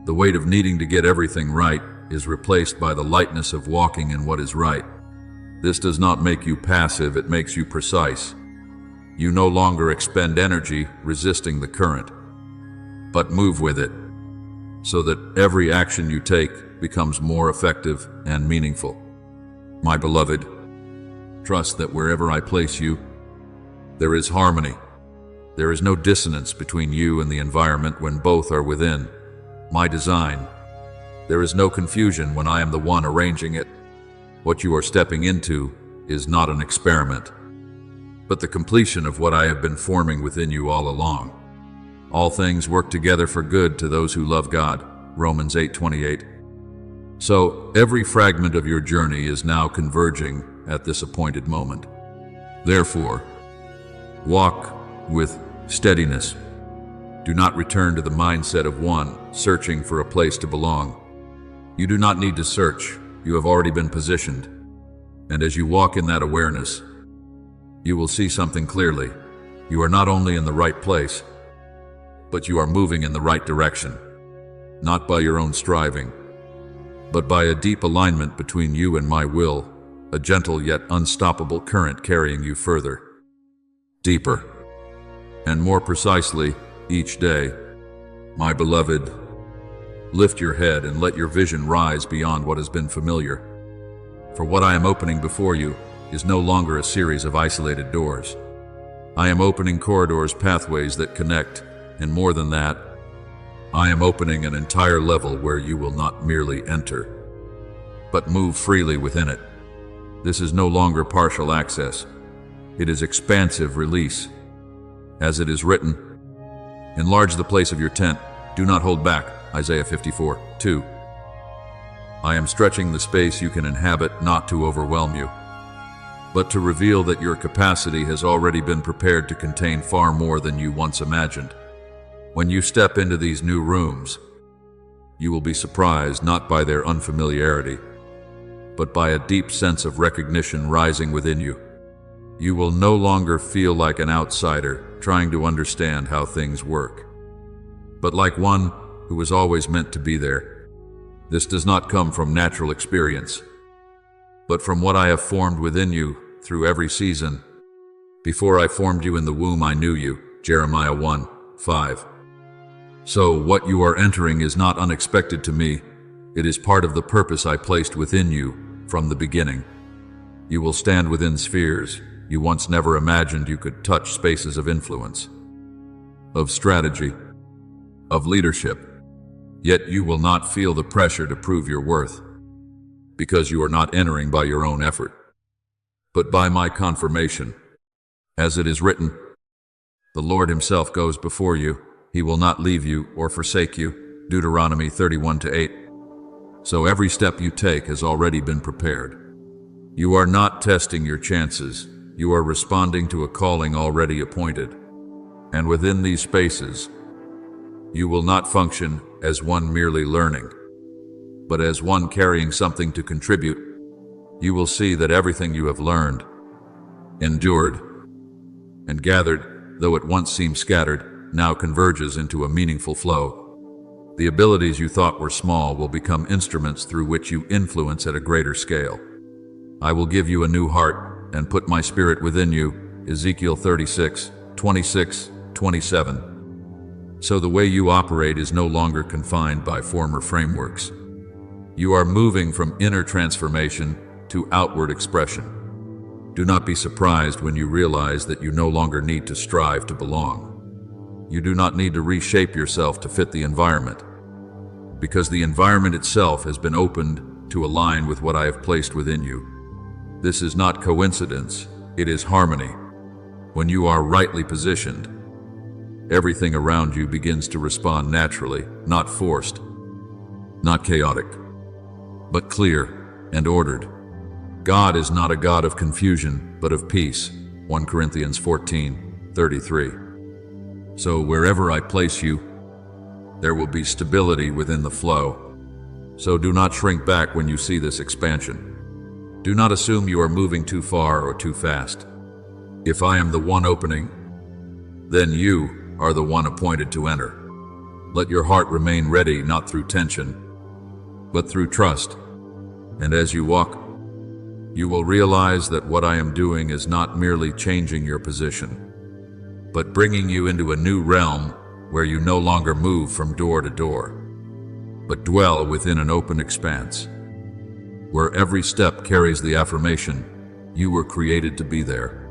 the weight of needing to get everything right is replaced by the lightness of walking in what is right. This does not make you passive, it makes you precise. You no longer expend energy resisting the current, but move with it, so that every action you take becomes more effective and meaningful. My beloved, trust that wherever I place you, there is harmony. There is no dissonance between you and the environment when both are within my design. There is no confusion when I am the one arranging it. What you are stepping into is not an experiment, but the completion of what I have been forming within you all along. All things work together for good to those who love God. Romans 8:28. So every fragment of your journey is now converging at this appointed moment. Therefore, walk with steadiness. Do not return to the mindset of one searching for a place to belong. You do not need to search. You have already been positioned. And as you walk in that awareness, you will see something clearly. You are not only in the right place, but you are moving in the right direction, not by your own striving, but by a deep alignment between you and my will, a gentle yet unstoppable current carrying you further, deeper, and more precisely each day. My beloved, lift your head and let your vision rise beyond what has been familiar. For what I am opening before you is no longer a series of isolated doors. I am opening corridors, pathways that connect, and more than that, I am opening an entire level where you will not merely enter, but move freely within it. This is no longer partial access. It is expansive release. As it is written, "Enlarge the place of your tent. Do not hold back." Isaiah 54:2. I am stretching the space you can inhabit not to overwhelm you, but to reveal that your capacity has already been prepared to contain far more than you once imagined. When you step into these new rooms, you will be surprised not by their unfamiliarity, but by a deep sense of recognition rising within you. You will no longer feel like an outsider trying to understand how things work, but like one who was always meant to be there. This does not come from natural experience, but from what I have formed within you through every season. Before I formed you in the womb, I knew you. Jeremiah 1:5. So what you are entering is not unexpected to me. It is part of the purpose I placed within you from the beginning. You will stand within spheres you once never imagined you could touch, spaces of influence, of strategy, of leadership. Yet you will not feel the pressure to prove your worth, because you are not entering by your own effort, but by my confirmation. As it is written, the Lord himself goes before you. He will not leave you or forsake you. Deuteronomy 31:8. So every step you take has already been prepared. You are not testing your chances. You are responding to a calling already appointed. And within these spaces, you will not function as one merely learning, but as one carrying something to contribute. You will see that everything you have learned, endured, and gathered, though it once seemed scattered, now converges into a meaningful flow. The abilities you thought were small will become instruments through which you influence at a greater scale. I will give you a new heart and put my spirit within you. Ezekiel 36:26-27. So the way you operate is no longer confined by former frameworks. You are moving from inner transformation to outward expression. Do not be surprised when you realize that you no longer need to strive to belong. You do not need to reshape yourself to fit the environment, because the environment itself has been opened to align with what I have placed within you. This is not coincidence, it is harmony. When you are rightly positioned, everything around you begins to respond naturally, not forced, not chaotic, but clear and ordered. God is not a God of confusion, but of peace. 1 Corinthians 14:33. So wherever I place you, there will be stability within the flow. So do not shrink back when you see this expansion. Do not assume you are moving too far or too fast. If I am the one opening, then you are the one appointed to enter. Let your heart remain ready, not through tension, but through trust. And as you walk, you will realize that what I am doing is not merely changing your position, but bringing you into a new realm where you no longer move from door to door, but dwell within an open expanse, where every step carries the affirmation, you were created to be there.